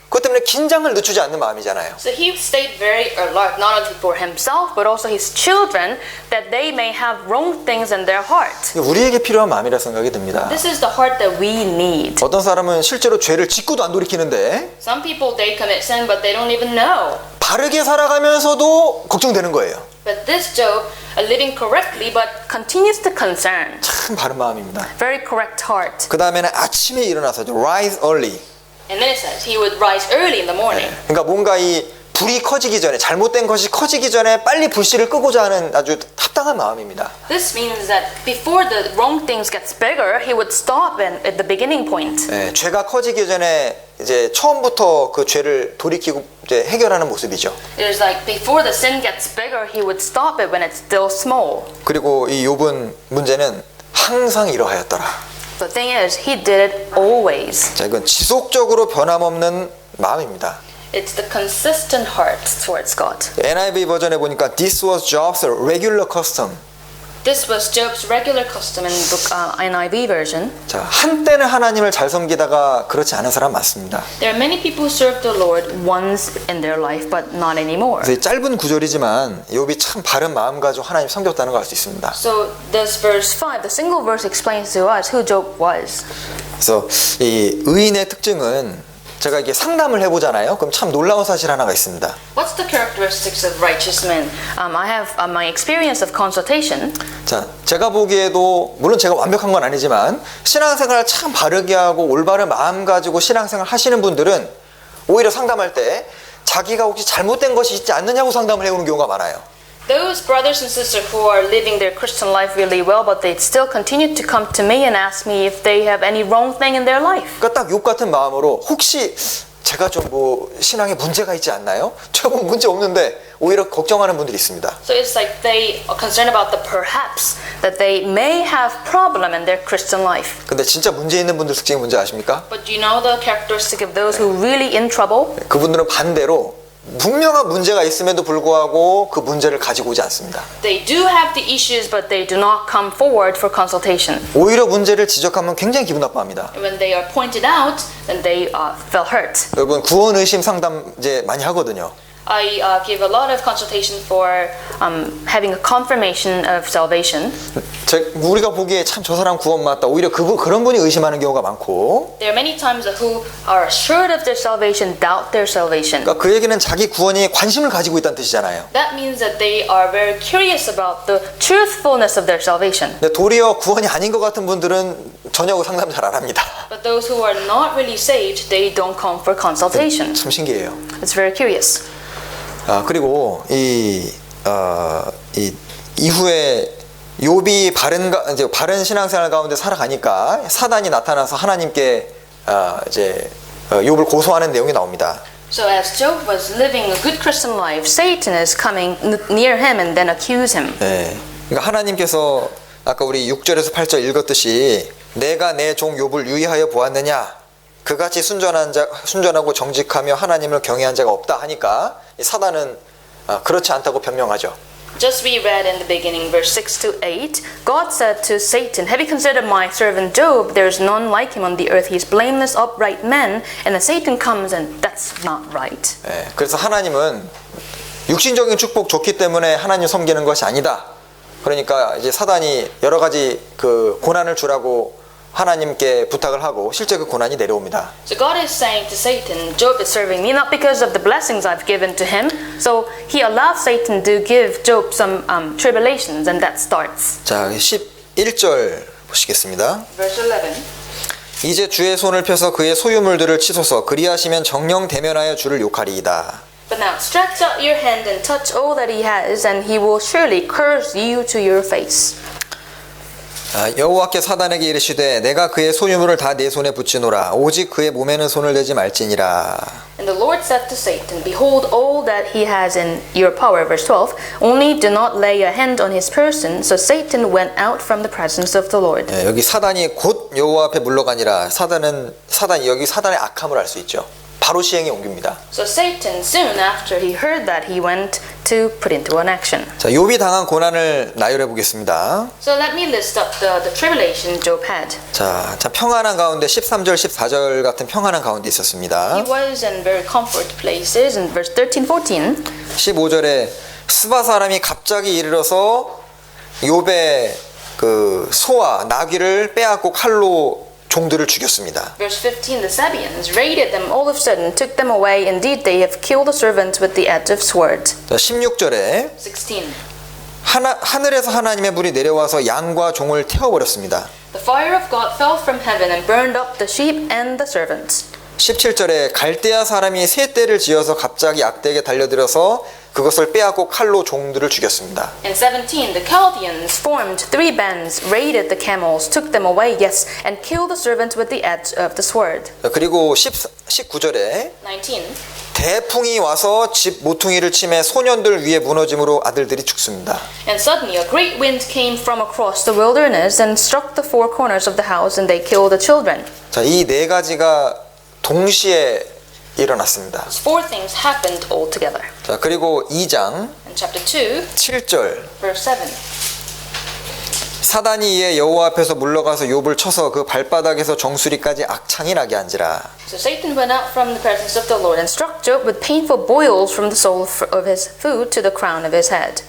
S2: 그것 때문에 긴장을 늦추지 않는 마음이잖아요.
S1: So he stayed very alert, not only for himself, but also his children, that they may have wrong things in their heart.
S2: 우리에게 필요한 마음이라 생각이 듭니다.
S1: This is the heart that we need.
S2: 어떤 사람은 실제로 죄를 짓고도 안 돌이키는데
S1: Some people, they commit sin, but they don't even know.
S2: 바르게 살아가면서도 걱정되는 거예요.
S1: But this Job, living correctly, but continues to concern.
S2: 참 바른 마음입니다.
S1: Very correct heart.
S2: 그 다음에는 아침에 일어나서 rise early.
S1: And then it says he would rise early in the morning.
S2: 그러니까 뭔가 이 불이 커지기 전에 잘못된 것이 커지기 전에 빨리 불씨를 끄고자 하는 아주 합당한 마음입니다.
S1: This means that before the wrong things gets bigger, he would stop at the beginning point.
S2: 죄가 커지기 전에 이제 처음부터 그 죄를 돌이키고 이제 해결하는 모습이죠.
S1: It is like before the sin gets bigger, he would stop it when it's still small.
S2: 그리고 이 욥은 문제는 항상 이러하였더라.
S1: The thing is, he did it always.
S2: 자, 이건 지속적으로 변함없는 마음입니다.
S1: It's the consistent heart towards God.
S2: NIV 버전에 보니까 This was Job's regular custom.
S1: This was Job's regular custom in NIV version.
S2: 자, 한때는 하나님을 잘 섬기다가 그렇지 않은 사람 많습니다.
S1: There are many people who serve the Lord once in their life, but not anymore.
S2: 그래서 이 짧은 구절이지만 욥이 참 바른 마음 가지고 하나님 섬겼다는 걸 알 수 있습니다.
S1: So this verse 5, the single verse explains to us who Job was.
S2: 그래서 이 의인의 특징은 제가 이게 상담을 해보잖아요. 그럼 참 놀라운 사실 하나가 있습니다.
S1: What's the characteristics of righteous men? I have my experience of consultation.
S2: 자, 제가 보기에도 물론 제가 완벽한 건 아니지만 신앙생활을 참 바르게 하고 올바른 마음 가지고 신앙생활 하시는 분들은 오히려 상담할 때 자기가 혹시 잘못된 것이 있지 않느냐고 상담을 해오는 경우가 많아요.
S1: Those brothers and sisters who are living their Christian life really well, but they still continue to come to me and ask me if they have any wrong thing in their life.
S2: 그러니까 딱 욥 같은 마음으로 혹시 제가 좀 뭐 신앙에 문제가 있지 않나요? 저거 문제 없는데 오히려 걱정하는 분들이 있습니다.
S1: So it's like they are concerned about the perhaps that they may have problem in their Christian life.
S2: 근데 진짜 문제 있는 분들 특징이 뭔지 아십니까?
S1: But do you know the characteristic of those who really in trouble?
S2: 그분들은 반대로 분명한 문제가 있음에도 불구하고 그 문제를 가지고 오지 않습니다.
S1: They do have the issues, but they do not come forward for consultation.
S2: 오히려 문제를 지적하면 굉장히 기분 나빠합니다.
S1: And when they are pointed out, then they feel hurt.
S2: 여러분 구원 의심 상담 이제 많이 하거든요.
S1: I give a lot of consultation for having a confirmation of salvation.
S2: 우리가 보기에 참 저 사람 구원 맞다. 오히려 그런 분이 의심하는 경우가 많고.
S1: There are many times who are assured of their salvation doubt their salvation.
S2: 그러니까 그 얘기는 자기 구원에 관심을 가지고 있다는 뜻이잖아요.
S1: That means that they are very curious about the truthfulness of their salvation.
S2: 근데 도리어 구원이 아닌 것 같은 분들은 전혀 상담 잘 안 합니다.
S1: But those who are not really saved, they don't come for consultation.
S2: 참 신기해요.
S1: It's very curious.
S2: 그리고 이 이후에 욥이 바른 신앙생활 가운데 살아가니까 사단이 나타나서 하나님께 이제 욥을 고소하는 내용이 나옵니다.
S1: So as Job was living a good Christian life, Satan is coming near him and then accuse him.
S2: 네. 그러니까 하나님께서 아까 우리 6절에서 8절 읽었듯이 내가 내 종 욥을 유의하여 보았느냐 그같이 순전하고 정직하며 하나님을 경외한 자가 없다 하니까 사단은 그렇지 않다고 변명하죠.
S1: Just we read in the beginning, verse 6 to 8, God said to Satan, have you considered my servant Job? There is none like him on the earth. He is blameless, upright man. And then Satan comes and that's not right.
S2: 네, 그래서 하나님은 육신적인 축복 좋기 때문에 하나님 섬기는 것이 아니다. 그러니까 이제 사단이 여러 가지 그 고난을 주라고 하나님께 부탁을 하고 실제 그 고난이 내려옵니다.
S1: So God is saying to Satan, Job is serving me not because of the blessings I've given to him. So he allows Satan to give Job some tribulations and that starts.
S2: 자, 11절 보시겠습니다.
S1: Verse 11.
S2: 이제 주의 손을 펴서 그의 소유물들을 치소서 그리하시면 정령 대면하여 주를 욕하리이다.
S1: But now stretch out your hand and touch all that he has and he will surely curse you to your face.
S2: 여호와께 사단에게 이르시되 내가 그의 소유물을 다 내 손에 붙이노라 오직 그의 몸에는 손을 대지 말지니라.
S1: And the Lord said to Satan, Behold all that he has in your power, verse 12, only do not lay a hand on his person. So Satan went out from the presence of the Lord.
S2: 여기 사단이 곧 여호와 앞에 물러가니라. 사단이 여기 사단의 악함을 알 수 있죠. 바로 시행에 옮깁니다.
S1: So Satan, soon after he heard that, he went to put into an action.
S2: 자, 욥이 당한 고난을 나열해 보겠습니다.
S1: So let me list up the tribulation Job had.
S2: 자, 평안한 가운데 13절, 14절 같은 평안한 가운데 있었습니다.
S1: He was in very comfort places in verse 13, 14.
S2: 15절에 스바 사람이 갑자기 이르러서 욥의 그 소와 나귀를 빼앗고 칼로 종들을 죽였습니다.
S1: Verse 15, the Sabeans raided them all of a sudden, took them away. Indeed, they have killed the servants with the edge of sword.
S2: 자, 16절에
S1: 16.
S2: 하늘에서 하나님의 불이 내려와서 양과 종을 태워버렸습니다.
S1: The fire of God fell from heaven and burned up the sheep and the servants.
S2: 17절에 갈대아 사람이 세 떼를 지어서 갑자기 악대에게 달려들어서 그것을 빼앗고 칼로 종들을 죽였습니다.
S1: In 17, the Chaldeans formed 3 bands, raided the camels, took them away, yes, and killed the servants with the edge of the sword.
S2: 그리고 19절에
S1: 19.
S2: 대풍이 와서 집 모퉁이를 치매 소년들 위에 무너짐으로 아들들이 죽습니다.
S1: And suddenly a great wind came from across the wilderness and struck the 4 corners of the house, and they killed the children.
S2: 자, 이 네 가지가 동시에 일어났습니다.
S1: These 4 things happened all together.
S2: 자, 그리고 2장
S1: In chapter 2,
S2: 7절
S1: verse 7.
S2: 사단이 이에 여호와 앞에서 물러가서 욥을 쳐서 그 발바닥에서 정수리까지 악창이 나게 한지라.
S1: So Satan went out from the presence of the Lord and struck Job with painful boils from the sole of his foot to the crown of his head.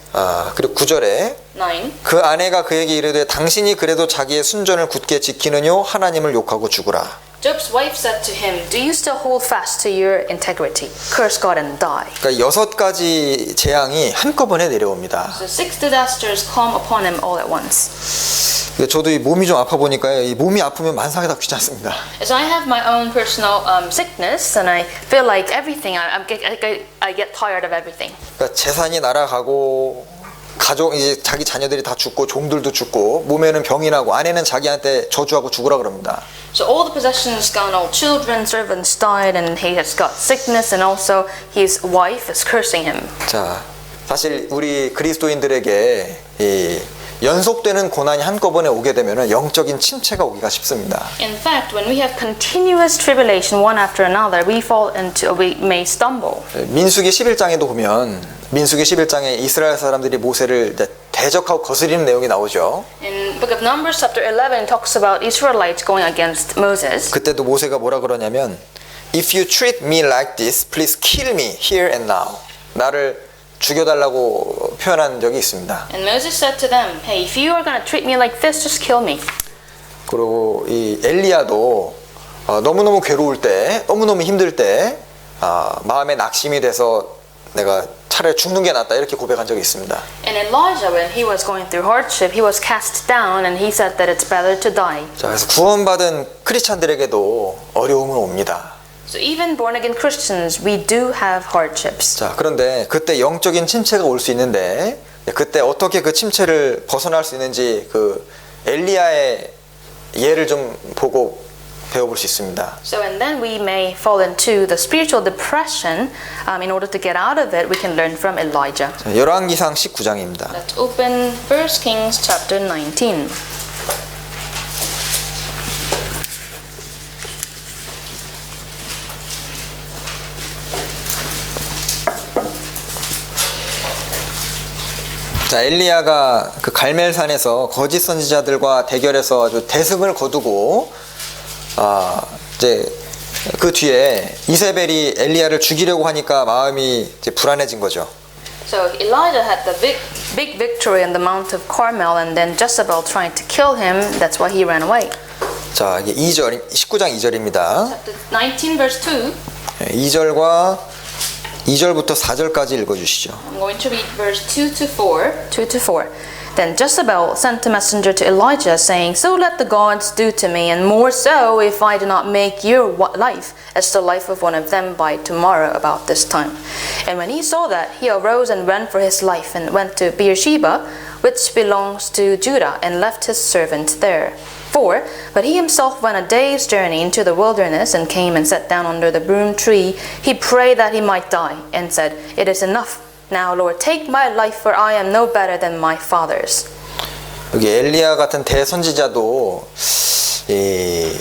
S2: 그리고 9절에
S1: 9.
S2: 그 아내가 그에게 이르되 당신이 그래도 자기의 순전을 굳게 지키느뇨 하나님을 욕하고 죽으라.
S1: Job's wife said to him, Do you still hold fast to your integrity? Curse God and die.
S2: 그러니까 6가지 재앙이 한꺼번에 내려옵니다.
S1: So 6 disasters come upon him all at once.
S2: 근데 저도 이 몸이 좀 아파 보니까요. 이 몸이 아프면 만상이 다 귀찮습니다.
S1: As I have my own personal sickness, and I feel like everything, I get tired of everything.
S2: 그러니까 재산이 날아가고 가족 이제 자기 자녀들이 다 죽고 종들도 죽고 몸에는 병이 나고 아내는 자기한테 저주하고 죽으라 그럽니다.
S1: So all the possessions gone, all children, servants died, and he has got sickness, and also his wife is cursing him.
S2: 자, 사실 우리 그리스도인들에게 이 연속되는 고난이 한꺼번에 오게 되면 영적인 침체가 오기가 쉽습니다.
S1: In fact, when we have continuous tribulation one after another, we may stumble.
S2: 민수기 11장에도 보면 민수기 11장에 이스라엘 사람들이 모세를 대적하고 거스리는 내용이 나오죠.
S1: In Book of Numbers, chapter 11, it talks about Israelites going against Moses.
S2: 그때도 모세가 뭐라 그러냐면 If you treat me like this, please kill me here and now. 나를 죽여달라고 표현한 적이 있습니다.
S1: And Moses said to them, Hey, if you are going to treat me like this, just kill me.
S2: 그리고 이 엘리야도 너무너무 괴로울 때, 너무너무 힘들 때 마음에 낙심이 돼서 내가 차라리 죽는 게 낫다 이렇게 고백한 적이 있습니다.
S1: And Elijah, when he was going through hardship, he was cast down and he said that it's better to die.
S2: 자, 그래서 구원받은 크리스찬들에게도 어려움은 옵니다.
S1: So even born again Christians, we do have hardships.
S2: 자, 그런데 그때 영적인 침체가 올 수 있는데 그때 어떻게 그 침체를 벗어날 수 있는지 그 엘리야의 예를 좀 보고 배워볼 수 있습니다.
S1: So and then we may fall into the spiritual depression. In order to get out of it, we can learn from Elijah.
S2: 자, 열왕기상 19장입니다.
S1: Let's open 1 Kings chapter 19.
S2: 자, 엘리야가 그 갈멜산에서 거짓 선지자들과 대결해서 아주 대승을 거두고 이제 그 뒤에 이세벨이 엘리야를 죽이려고 하니까 마음이 이제 불안해진 거죠.
S1: So Elijah had the big victory on the Mount of Carmel, and then Jezebel tried to kill him. That's why he ran away.
S2: 자, 이게 19장 2절입니다.
S1: Chapter 19, verse 2.
S2: 2절부터 4절까지 읽어주시죠.
S1: I'm going to read verse 2 to 4. 2 to 4. Then Jezebel sent a messenger to Elijah, saying, So let the gods do to me, and more so, if I do not make your life as the life of one of them by tomorrow about this time. And when he saw that, he arose and ran for his life, and went to Beersheba, which belongs to Judah, and left his servant there. 4. But he himself went a day's journey into the wilderness, and came and sat down under the broom tree. He prayed that he might die, and said, It is enough. Now, Lord, take my life, for I am no better than my fathers.
S2: 여기 엘리야 같은 대선지자도 이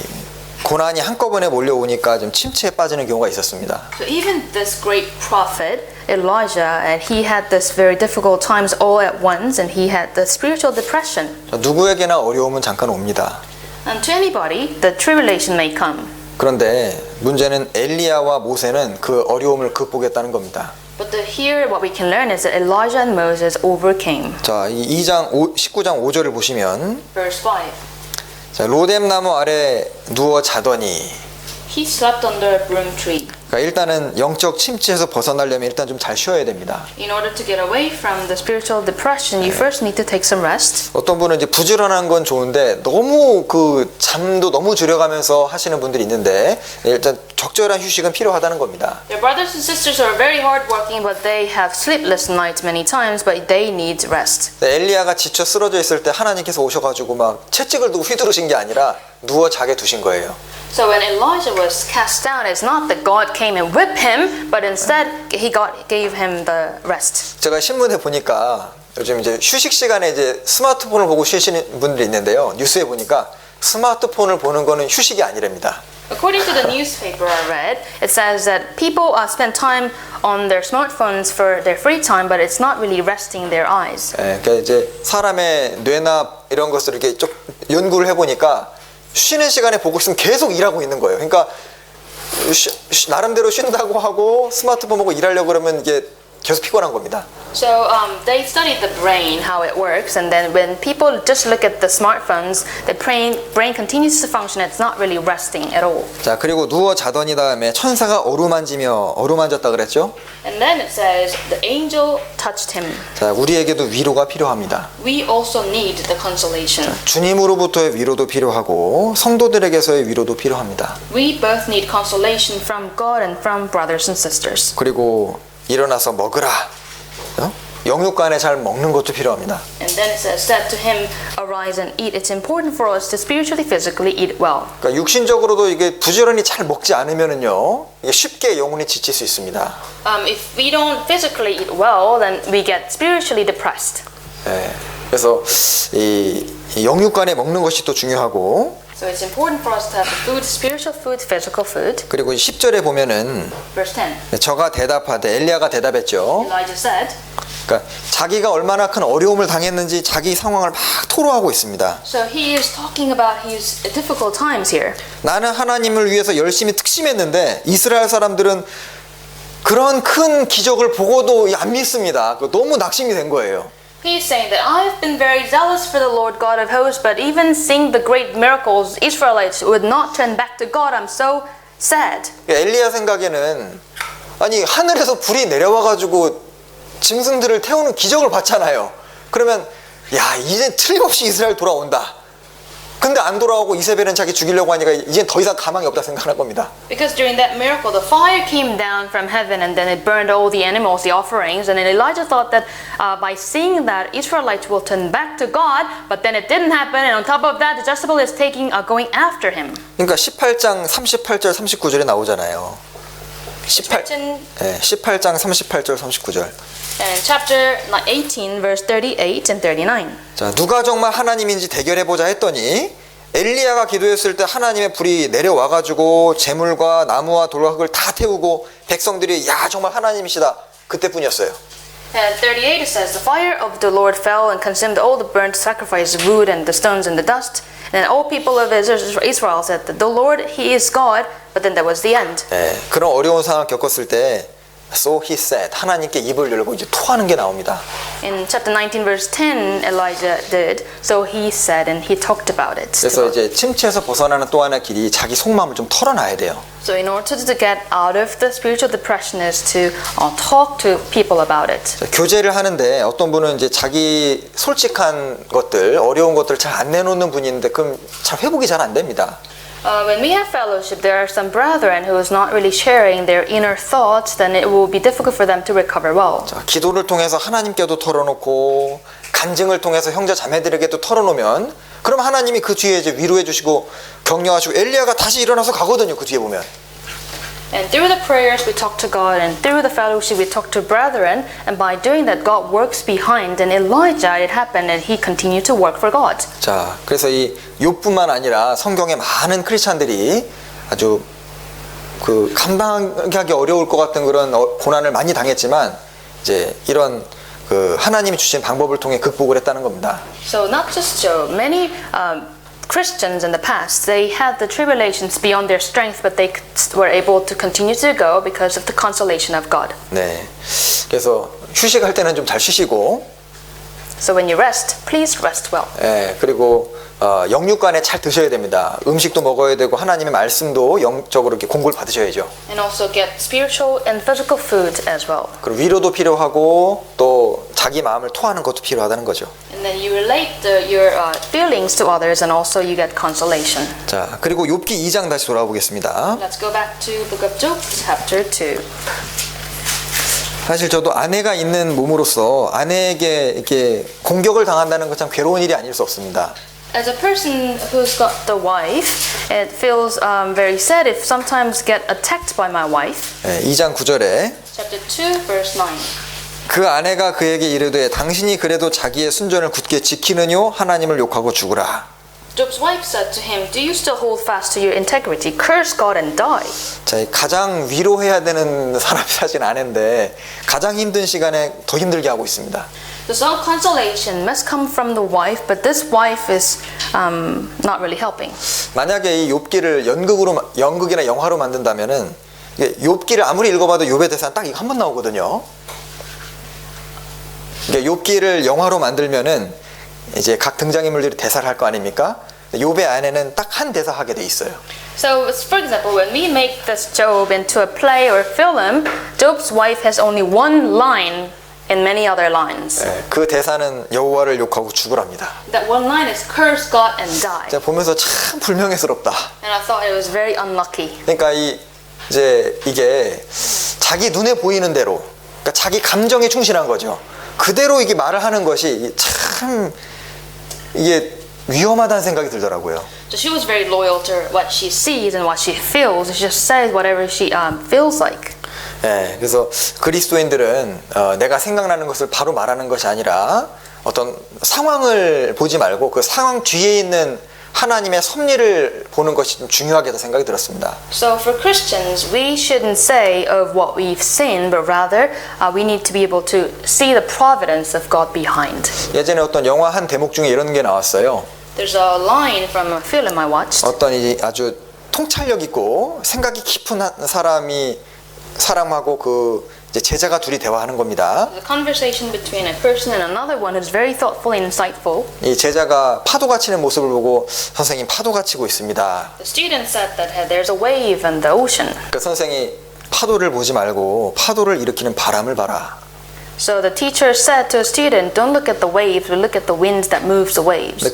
S2: 고난이 한꺼번에 몰려오니까 좀 침체에 빠지는 경우가 있었습니다.
S1: So even this great prophet Elijah, and he had this very difficult times all at once, and he had the spiritual depression.
S2: 누구에게나 어려움은 잠깐 옵니다.
S1: And to anybody, the tribulation may come.
S2: 그런데 문제는 엘리야와 모세는 그 어려움을 극복했다는 겁니다.
S1: But here what we can learn is that Elijah and Moses overcame.
S2: 자, 이 19장 5절을 보시면
S1: Verse 5.
S2: 자, 로뎀 나무 아래 누워 자더니
S1: He slept under a broom tree.
S2: 그러니까 일단은 영적 침체에서 벗어나려면 일단 좀 잘 쉬어야 됩니다.
S1: In order to get away from the spiritual depression, you first need to take some rest.
S2: 어떤 분은 이제 부지런한 건 좋은데 너무 그 잠도 너무 줄여가면서 하시는 분들이 있는데 일단 적절한 휴식은 필요하다는 겁니다.
S1: Their brothers and sisters are very hardworking, but they have sleepless nights many times, but they need rest.
S2: 엘리야가 지쳐 쓰러져 있을 때 하나님께서 오셔가지고 막 채찍을 두고 휘두르신 게 아니라 누워 자게 두신 거예요.
S1: So when Elijah was cast down, it's not that God came and whipped him, but instead gave him the rest.
S2: 제가 신문에 보니까 요즘 이제 휴식 시간에 이제 스마트폰을 보고 쉬시는 분들이 있는데요. 뉴스에 보니까 스마트폰을 보는 거는 휴식이 아니랍니다.
S1: According to the newspaper I read, it says that people spend time on their smartphones for their free time, but it's not really resting their eyes.
S2: 그러니까 이제 사람의 뇌나 이런 것을 이렇게 쭉 연구를 해보니까 쉬는 시간에 보고 있으면 계속 일하고 있는 거예요. 그러니까 나름대로 쉰다고 하고 스마트폰 보고 일하려고 그러면 이게 계속 피곤한 겁니다.
S1: So they studied the brain, how it works, and then when people just look at the smartphones, the brain continues to function. It's not really resting at all.
S2: 자, 그리고 누워 자더니 다음에 천사가 어루만졌다 그랬죠?
S1: And then it says the angel touched him.
S2: 자, 우리에게도 위로가 필요합니다.
S1: We also need the consolation.
S2: 주님으로부터의 위로도 필요하고 성도들에게서의 위로도 필요합니다.
S1: We both need consolation from God and from brothers and sisters.
S2: 그리고 일어나서 먹으라. 영육간에 잘 먹는 것도 필요합니다.
S1: And then it said to him, arise and eat. It's important for us to spiritually, physically eat well.
S2: 그러니까 육신적으로도 이게 부지런히 잘 먹지 않으면은요, 이게 쉽게 영혼이 지칠 수 있습니다.
S1: If we don't physically eat well, then we get spiritually depressed.
S2: 네, 그래서 이 영육간에 먹는 것이 또 중요하고.
S1: So it's important for us to have food, spiritual food, physical food.
S2: 그리고 10절에 보면은
S1: Verse 10.
S2: 저가 대답하되 엘리야가 대답했죠.
S1: Elijah said.
S2: 그러니까 자기가 얼마나 큰 어려움을 당했는지 자기 상황을 막 토로하고 있습니다.
S1: So he is talking about his difficult times here.
S2: 나는 하나님을 위해서 열심히 특심했는데 이스라엘 사람들은 그런 큰 기적을 보고도 안 믿습니다. 너무 낙심이 된 거예요.
S1: He is saying that I've been very zealous for the Lord God of hosts, but even seeing the great miracles, Israelites would not turn back to God. I'm so sad.
S2: 엘리야 생각에는 아니 하늘에서 불이 내려와가지고 짐승들을 태우는 기적을 봤잖아요. 그러면 야 이제 틀림없이 이스라엘 돌아온다. 근데 안 돌아오고 이세벨은 자기 죽이려고 하니까 이젠 더 이상 가망이 없다 생각할 겁니다.
S1: Because during that miracle, the fire came down from heaven and then it burned all the animals, the offerings. And then Elijah thought that by seeing that, Israelites will turn back to God. But then it didn't happen. And on top of that, Jezebel is going after him.
S2: 그러니까 18장 38절 39절에 나오잖아요. 18장 38절 39절.
S1: And chapter 18, verse 38 and 39.
S2: 자, 누가 정말 하나님인지 대결해보자 했더니 엘리야가 기도했을 때 하나님의 불이 내려와가지고 재물과 나무와 돌과 흙을 다 태우고 백성들이 야 정말 하나님이시다 그때뿐이었어요.
S1: And 38 it says, the fire of the Lord fell and consumed all the burnt sacrifice, wood and the stones and the dust. And then all people of Israel said that the Lord, He is God. But then that was the end.
S2: 네, 그런 어려운 상황을 겪었을 때 So he said. 하나님께 입을 열고 이제 토하는 게 나옵니다.
S1: In chapter 19, verse 10, Elijah did. So he said and he talked about it.
S2: 그래서 이제 침체에서 벗어나는 또 하나의 길이 자기 속마음을 좀 털어놔야 돼요.
S1: So in order to get out of the spiritual depression is to talk to people about it.
S2: 교제를 하는데 어떤 분은 이제 자기 솔직한 것들, 어려운 것들을 잘 안 내놓는 분이 있는데 그럼 잘 회복이 잘 안 됩니다.
S1: When we have fellowship, there are some brethren who is not really sharing their inner thoughts, then it will be difficult for them to recover well.
S2: 자, 기도를 통해서 하나님께도 털어놓고 간증을 통해서 형제 자매들에게도 털어놓으면 그럼 하나님이 그 뒤에 이제 위로해 주시고 격려하시고 엘리야가 다시 일어나서 가거든요. 그 뒤에 보면.
S1: And through the prayers we talk to God, and through the fellowship we talk to brethren, and by doing that God works behind. And Elijah, it happened, and he continued to work for God.
S2: 자, 그래서 이 욥뿐만 아니라 성경의 많은 크리스찬들이 아주 그 감당하기 어려울 것 같은 그런 고난을 많이 당했지만 이제 이런 그 하나님이 주신 방법을 통해 극복을 했다는 겁니다.
S1: So not just Job, many Christians in the past, they had the tribulations beyond their strength, but they were able to continue to go because of the consolation of God.
S2: 네, 그래서 휴식할 때는 좀 잘 쉬시고,
S1: So when you rest, please rest well.
S2: 예, 그리고 영육간에 잘 드셔야 됩니다. 음식도 먹어야 되고 하나님의 말씀도 영적으로 이렇게 공부를 받으셔야죠.
S1: And also get spiritual and physical food as well.
S2: 그리고 위로도 필요하고 또 자기 마음을 토하는 것도 필요하다는 거죠.
S1: And then you relate your feelings to others, and also you get consolation.
S2: 자, 그리고 욥기 2장 다시 돌아보겠습니다.
S1: Let's go back to Book of Job, chapter 2.
S2: 사실 저도 아내가 있는 몸으로서 아내에게 이렇게 공격을 당한다는 건 참 괴로운 일이 아닐 수 없습니다.
S1: As a person who's got the wife, it feels very sad if sometimes get attacked by my wife.
S2: 2장 9절에
S1: Chapter 2, verse 9.
S2: 그 아내가 그에게 이르되 당신이 그래도 자기의 순전을 굳게 지키느뇨 하나님을 욕하고 죽으라.
S1: Job's wife said to him, "Do you still hold fast to your integrity? Curse God and die."
S2: 자, 가장 위로해야 되는 사람이 사실 아내인데 가장 힘든 시간에 더 힘들게 하고 있습니다.
S1: The sole consolation must come from the wife, but this wife is not really helping.
S2: 만약에 이 욥기를 연극이나 영화로 만든다면은 욥기를 아무리 읽어봐도 욥의 대사는 딱 이거 한 번 나오거든요. 그러니까 욥기를 영화로 만들면은 이제 각 등장인물들이 대사를 할 거 아닙니까? 욥의 아내는 딱 한 대사 하게 돼 있어요.
S1: So, for example, when we make this Job into a play or film, Job's wife has only one line in many other lines.
S2: 그 대사는 여호와를 욕하고 죽으랍니다.
S1: That one line is curse God and die.
S2: 제가 보면서 참 불명예스럽다.
S1: And I thought it was very unlucky.
S2: 그러니까 이게 자기 눈에 보이는 대로, 그러니까 자기 감정에 충실한 거죠. 그대로 이게 말을 하는 것이 참 이게 위험하다는 생각이 들더라고요.
S1: So she was very loyal to what she sees and what she feels. She just says whatever she feels like.
S2: 예, 그래서 그리스도인들은 내가 생각나는 것을 바로 말하는 것이 아니라 어떤 상황을 보지 말고 그 상황 뒤에 있는 하나님의 섭리를 보는 것이 좀 중요하겠다 생각이 들었습니다.
S1: So for Christians, we shouldn't say of what we've seen, but rather we need to be able to see the providence of God behind.
S2: 예전에 어떤 영화 한 대목 중에 이런 게 나왔어요.
S1: There's a line from a film I watched.
S2: 어떤 아주 통찰력 있고 생각이 깊은 사람하고 그 이제 제자가 둘이 대화하는 겁니다.
S1: The conversation between a person and another one who's very thoughtful and insightful.
S2: 이 제자가 파도가 치는 모습을 보고 선생님 파도가 치고 있습니다.
S1: The student said that there's a wave in the ocean.
S2: 그 선생이 파도를 보지 말고 파도를 일으키는 바람을 봐라.
S1: So the teacher said to a student, don't look at the waves, but look at the wind that moves the waves.
S2: 근데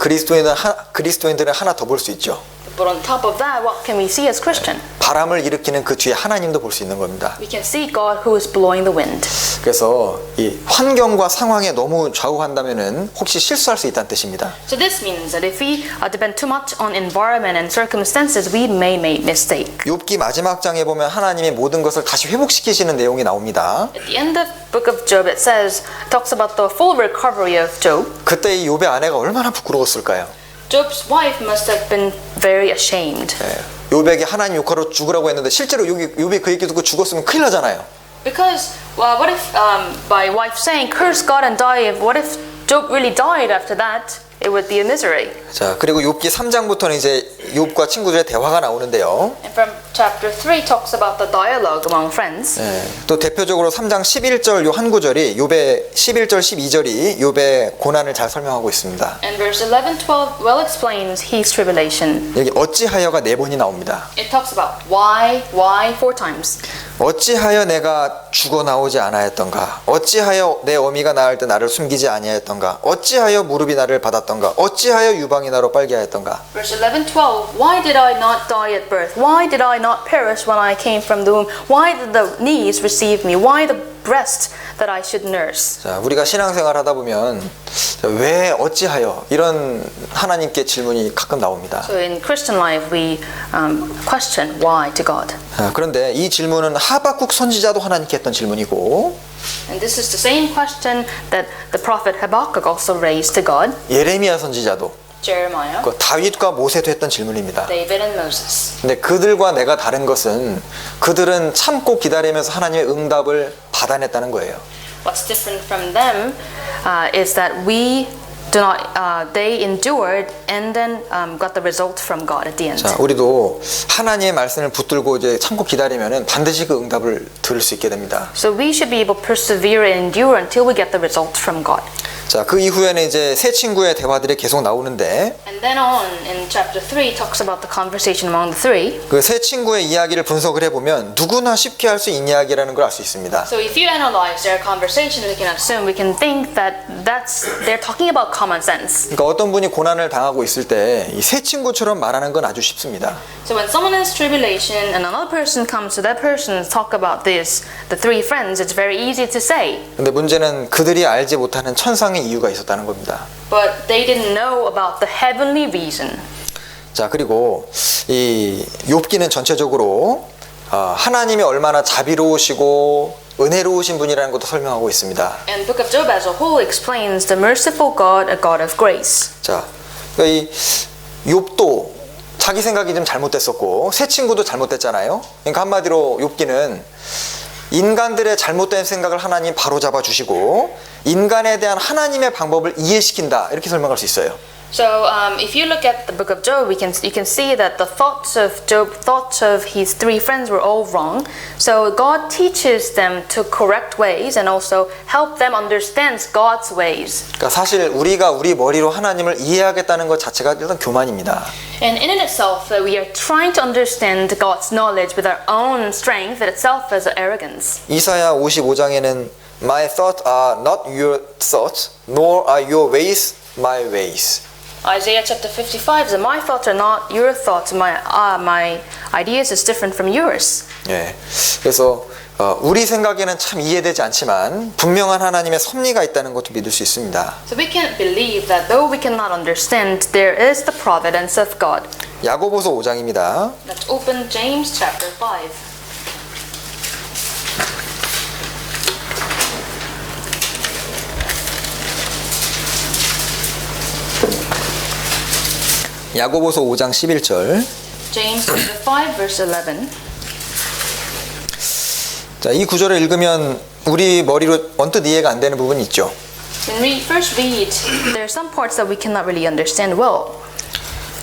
S2: 그리스도인들은 하나 더 볼 수 있죠.
S1: But on top of that, what can we see as Christian?
S2: 바람을 일으키는 그 뒤에 하나님도 볼 수 있는 겁니다.
S1: We can see God who is blowing the wind.
S2: 그래서 이 환경과 상황에 너무 좌우한다면은 혹시 실수할 수 있다는 뜻입니다.
S1: So this means that if we depend too much on environment and circumstances, we may make mistake.
S2: 욥기 마지막 장에 보면 하나님이 모든 것을 다시 회복시키시는 내용이 나옵니다.
S1: At the end of the book of Job, it talks about the full recovery of Job.
S2: 그때 이 욥의 아내가 얼마나 부끄러웠을까요?
S1: Job's wife must have been very ashamed.
S2: 욥에게 하나님 욕하러 죽으라고 했는데 실제로 욥이 그 얘기 듣고 죽었으면 큰일 나잖아요.
S1: Because what if by wife saying curse God and die? What if Job really died after that? it would be a misery.
S2: 자, 그리고 욥기 3장부터는 이제 욥과 친구들의 대화가 나오는데요.
S1: And from chapter 3 talks about the dialogue among friends.
S2: 예, 또 대표적으로 3장 11절 요 한 구절이 욥의 11절 12절이 욥의 고난을 잘 설명하고 있습니다.
S1: And verse 11, 12 well explains his tribulation.
S2: 여기 어찌하여가 4번이 나옵니다.
S1: It talks about why, 4 times.
S2: 어찌하여 내가 죽어 나오지 아니하였던가? 어찌하여 내 어미가 낳을 때 나를 숨기지 아니하였던가? 어찌하여 무릎이 나를 받았던가? 어찌하여 유방이 나로 빨게 하였던가?
S1: Verse 11, 12 why did I not die at birth? Why did I not perish when I came from the womb? Why did the knees receive me? Why the breast that I should nurse?
S2: 자, 우리가 신앙생활 하다 보면 왜 어찌하여 이런 하나님께 질문이 가끔 나옵니다.
S1: So in Christian life we question why to God.
S2: 그런데 이 질문은 하박국 선지자도 하나님께 했던 질문이고
S1: And this is the same question that the prophet Habakkuk also raised to God.
S2: 예레미야 선지자도
S1: Jeremiah,
S2: 그 다윗과 모세도 했던 질문입니다.
S1: David and Moses.
S2: 근데 그들과 내가 다른 것은 그들은 참고 기다리면서 하나님의 응답을 받아냈다는 거예요.
S1: What's different from them is that we do not. They endured and then got the result from God at the end.
S2: 자, 우리도 하나님의 말씀을 붙들고 이제 참고 기다리면은 반드시 그 응답을 들을 수 있게 됩니다.
S1: So we should be able to persevere and endure until we get the result from God.
S2: 자, 그 이후에는 이제 세 친구의 대화들이 계속 나오는데
S1: And then on in chapter 3 talks about the conversation among the three.
S2: 그 세 친구의 이야기를 분석을 해보면 누구나 쉽게 할 수 있는 이야기라는 걸 알 수 있습니다.
S1: So if you analyze their conversation, we can assume, we can think that they're talking about common sense.
S2: 그러니까 어떤 분이 고난을 당하고 있을 때 이 세 친구처럼 말하는 건 아주 쉽습니다.
S1: So when someone has tribulation and another person comes to that person and talk about this, the three friends, it's very easy to say.
S2: 근데 문제는 그들이 알지 못하는 천상의 이유가 있었다는 겁니다.
S1: But they didn't know about the heavenly reason.
S2: 자, 그리고 이 욥기는 전체적으로 하나님이 얼마나 자비로우시고 은혜로우신 분이라는 것도 설명하고 있습니다.
S1: And the book of Job as a whole explains the merciful God, a God of grace.
S2: 자, 그러니까 이 욥도 자기 생각이 좀 잘못됐었고 새 친구도 잘못됐잖아요. 그러니까 한마디로 욥기는 인간들의 잘못된 생각을 하나님 바로잡아 주시고 인간에 대한 하나님의 방법을 이해시킨다 이렇게 설명할 수 있어요.
S1: So if you look at the book of Job, you can see that the thoughts of Job, thoughts of his three friends were all wrong. So God teaches them to correct ways and also help them understand God's ways.
S2: 그러니까 사실 우리가 우리 머리로 하나님을 이해하겠다는 것 자체가 일단 교만입니다.
S1: And in itself, we are trying to understand God's knowledge with our own strength. That itself is arrogance.
S2: 이사야 55장에는 My thoughts are not your thoughts, nor are your ways my ways.
S1: Isaiah chapter 55 says, "My thoughts are not your thoughts. My ideas is different from yours."
S2: 예. 그래서 우리 생각에는 참 이해되지 않지만 분명한 하나님의 섭리가 있다는 것도 믿을 수 있습니다.
S1: So we can believe that though we cannot understand, there is the providence of God.
S2: 야고보서 5장입니다.
S1: Let's open James chapter 5.
S2: 야고보서 5장 11절.
S1: James chapter 5 verse 11.
S2: 자, 이 구절을 읽으면 우리 머리로 언뜻 이해가 안 되는 부분이 있죠.
S1: When we first read, there are some parts that we cannot really understand well.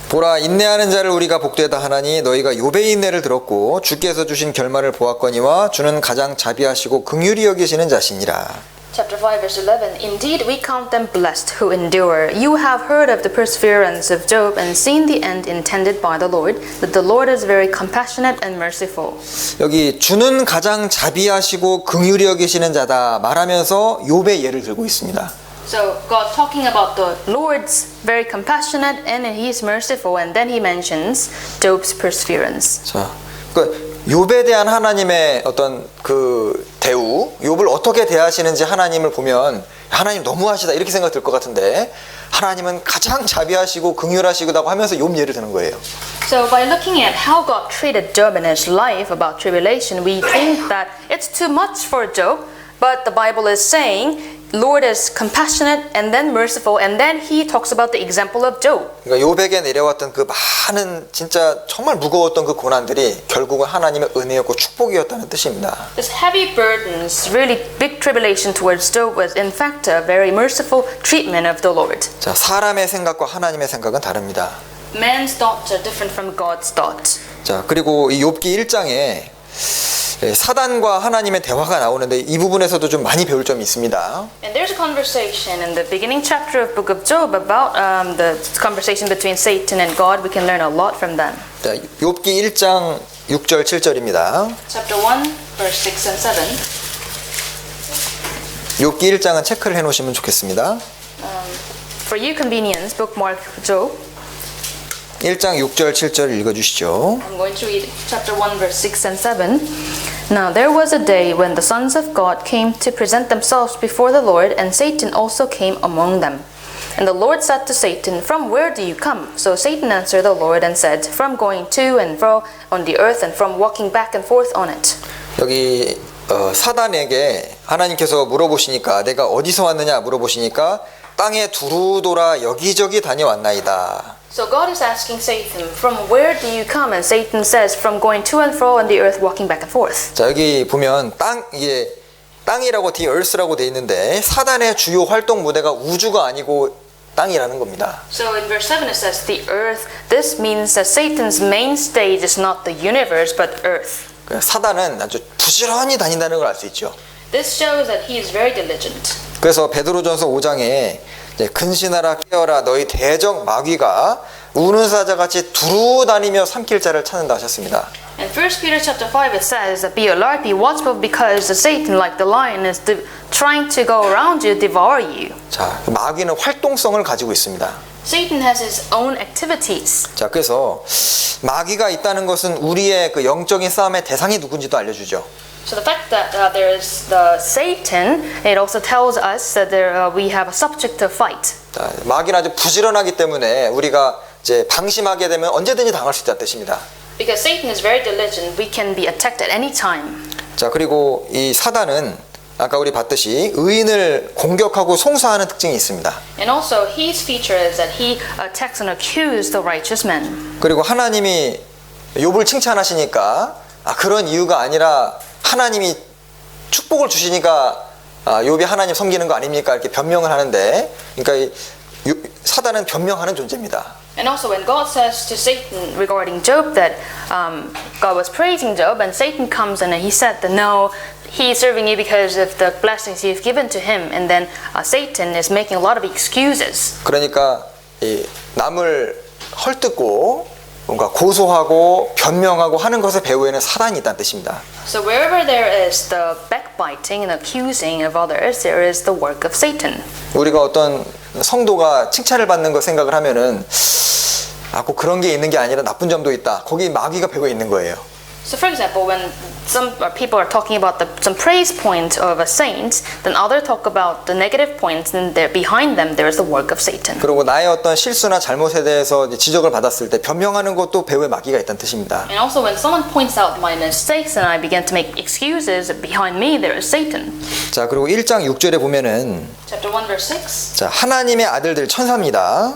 S2: 보라, 인내하는 자를 우리가 복되다 하나니 너희가 욥의 인내를 들었고 주께서 주신 결말을 보았거니와 주는 가장 자비하시고 긍휼히 여기시는 자시니라.
S1: Chapter 5 verse 11. Indeed, we count them blessed who endure. You have heard of the perseverance of Job and seen the end intended by the Lord, that the Lord is very compassionate and merciful.
S2: 여기 주는 가장 자비하시고 긍휼히 여기시는 자다 말하면서 욥의 예를 들고 있습니다.
S1: So God talking about the Lord's very compassionate and He's merciful, and then He mentions Job's perseverance.
S2: 자, 그 욥에 대한 하나님의 어떤 그 대우, 욥을 어떻게 대하시는지 하나님을 보면 하나님 너무하시다 이렇게 생각 들 것 같은데 하나님은 가장 자비하시고 긍휼하시고다고 하면서 욥 예를 드는 거예요.
S1: So by looking at how God treated Job in his life about tribulation, we think that it's too much for Job, but the Bible is saying Lord is compassionate and then merciful, and then he talks about the example of Job.
S2: 그러니까 요백에 내려왔던 그 많은 진짜 정말 무거웠던 그 고난들이 결국은 하나님의 은혜였고 축복이었다는 뜻입니다.
S1: His heavy burdens, really big tribulation towards Job, was in fact a very merciful treatment of the Lord.
S2: 자, 사람의 생각과 하나님의 생각은 다릅니다.
S1: Man's thoughts are different from God's thoughts.
S2: 자, 그리고 이 욥기 1장에 사단과 하나님의 대화가 나오는데 이 부분에서도 좀 많이 배울 점이 있습니다.
S1: And there's a conversation in the beginning chapter of Book of Job about the conversation between Satan and God. We can learn a lot from them.
S2: 자, 욥기 1장 6절 7절입니다.
S1: Chapter 1, verse 6 and 7.
S2: 욥기 1장은 체크를 해 놓으시면 좋겠습니다.
S1: For your convenience, bookmark Job.
S2: 1장 6절 7절 읽어 주시죠.
S1: I'm going to read chapter 1, verse 6 and 7. Now there was a day when the sons of God came to present themselves before the Lord, and Satan also came among them. And the Lord said to Satan, From where do you come? So Satan answered the Lord and said, From going to and fro on the earth, and from walking back and forth on it.
S2: 여기 사단에게 하나님께서 물어보시니까 내가 어디서 왔느냐 물어보시니까 땅에 두루 돌아 여기저기 다녀왔나이다.
S1: So God is asking Satan, From where do you come? And Satan says, From going to and fro on the earth, walking back and forth.
S2: 자, 여기 보면 이게 땅이라고 the earth라고 돼 있는데 사단의 주요 활동 무대가 우주가 아니고 땅이라는 겁니다.
S1: So in verse 7 it says the earth. This means that Satan's main stage is not the universe but earth.
S2: 사단은 아주 부지런히 다닌다는 걸 알 수 있죠.
S1: This shows that he is very diligent.
S2: 그래서 베드로전서 5장에 근신하라 깨어라 너희 대적 마귀가 우는 사자같이 두루 다니며 삼킬 자를 찾는다 하셨습니다.
S1: In 1 Peter chapter 5 it says that be alert, be watchful because the Satan like the lion is trying to go around you, devour you.
S2: 자, 마귀는 활동성을 가지고 있습니다.
S1: Satan has his own activities.
S2: 자, 그래서 마귀가 있다는 것은 우리의 그 영적인 싸움의 대상이 누군지도 알려주죠.
S1: So the fact that there is the Satan, it also tells us that we have a subject to fight.
S2: 자, 마귀는 아주 부지런하기 때문에 우리가 이제 방심하게 되면 언제든지 당할 수 있다는 뜻입니다.
S1: Because Satan is very diligent, we can be attacked at any time.
S2: 자, 그리고 이 사단은 아까 우리 봤듯이 의인을 공격하고 송사하는 특징이 있습니다.
S1: And also his feature is that he attacks and accuses the righteous men.
S2: 그리고 하나님이 욥을 칭찬하시니까 그런 이유가 아니라 하나님이 축복을 주시니까 욥이 하나님 섬기는 거 아닙니까? 이렇게 변명을 하는데, 그러니까 사단은 변명하는 존재입니다.
S1: And also when God says to Satan regarding Job that God was praising Job, and Satan comes and he said that no, he is serving you because of the blessings you've given to him, and then Satan is making a lot of excuses.
S2: 그러니까 이 남을 헐뜯고 뭔가 고소하고 변명하고 하는 것의 배후에는 사단이 있다는 뜻입니다.
S1: So wherever there is the backbiting and accusing of others, there is the work of Satan.
S2: 우리가 어떤 성도가 칭찬을 받는 거 생각을 하면은 꼭 그런 게 있는 게 아니라 나쁜 점도 있다. 거기 마귀가 배후에 있는 거예요.
S1: So for example, when some people are talking about some praise point of a saint, then others talk about the negative points, and behind them there is the work of Satan.
S2: 그리고 나의 어떤 실수나 잘못에 대해서 지적을 받았을 때 변명하는 것도 배후에 마귀가 있다는 뜻입니다.
S1: And also when someone points out my mistakes and I begin to make excuses, behind me there is Satan.
S2: 자, 그리고 1장 6절에 보면은
S1: Chapter 1 verse 6.
S2: 자, 하나님의 아들들 천사입니다.